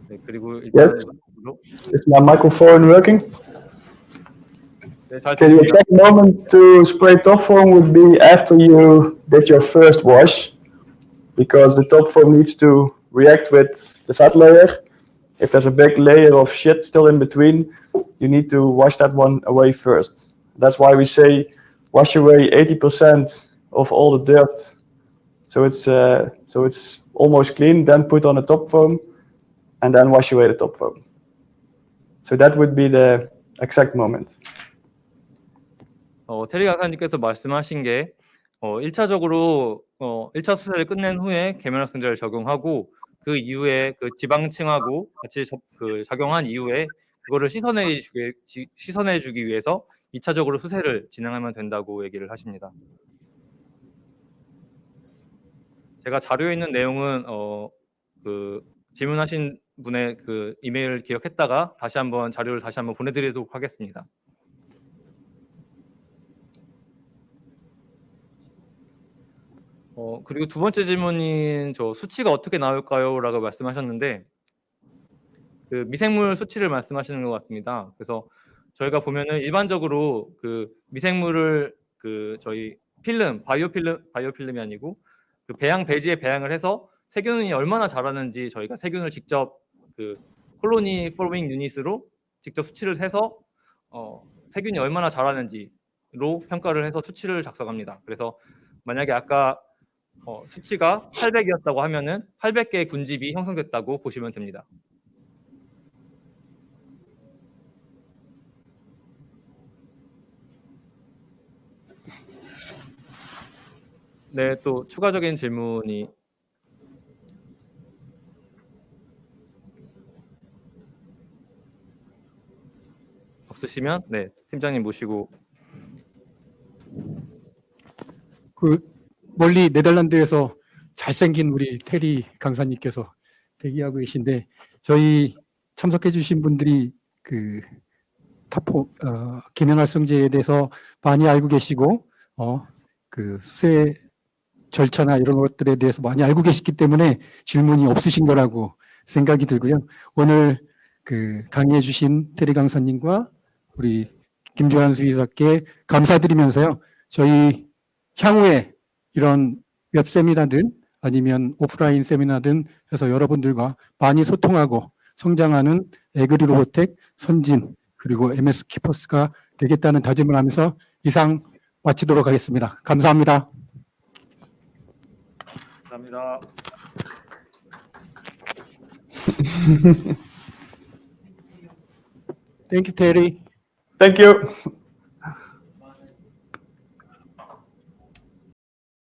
네, 그리고 일단 Yes. Is my microphone working? 네, 잘 Okay, the 들리세요? exact moment to spray top foam would be after you did your first wash, because the top foam needs to react with the fat layer. If there's a big layer of shit still in between, you need to wash that one away first. That's why we say wash away 80% of all the dirt, so it's almost clean. Then put on a top foam, and then wash away the top foam. So that would be the exact moment. 테리 강사님께서 말씀하신 게 1차적으로 1차 수세를 끝낸 후에 계면학생제를 적용하고 그 이후에 그 지방층하고 같이 작용한 이후에 그거를 씻어내 주기 위해서 2차적으로 수세를 진행하면 된다고 얘기를 하십니다. 제가 자료에 있는 내용은 그 질문하신 분의 그 이메일을 기억했다가 다시 한번 자료를 다시 한번 보내드리도록 하겠습니다. 그리고 두 번째 질문인 저 수치가 어떻게 나올까요? 라고 말씀하셨는데 그 미생물 수치를 말씀하시는 것 같습니다. 그래서 저희가 보면은 일반적으로 그 미생물을 그 저희 바이오필름이 아니고 그 배지에 배양을 해서 세균이 얼마나 자라는지 저희가 세균을 직접 그 콜로니 포밍 유닛으로 직접 수치를 해서 세균이 얼마나 자라는지로 평가를 해서 수치를 작성합니다. 그래서 만약에 아까 수치가 800이었다고 하면은 800개의 군집이 형성됐다고 보시면 됩니다. 네, 또 추가적인 질문이 없으시면 네, 팀장님 모시고 그 멀리 네덜란드에서 잘생긴 우리 테리 강사님께서 대기하고 계신데 저희 참석해 주신 분들이 그 계면활성제에 대해서 많이 알고 계시고 그 수세 절차나 이런 것들에 대해서 많이 알고 계시기 때문에 질문이 없으신 거라고 생각이 들고요. 오늘 그 강의해 주신 테리 강사님과 우리 김주환 수의사께 감사드리면서요. 저희 향후에 이런 웹 세미나든 아니면 오프라인 세미나든 해서 여러분들과 많이 소통하고 성장하는 에그리 로보텍, 선진, 그리고 MS 키퍼스가 되겠다는 다짐을 하면서 이상 마치도록 하겠습니다. 감사합니다. 감사합니다. Thank you, Terry. Thank you.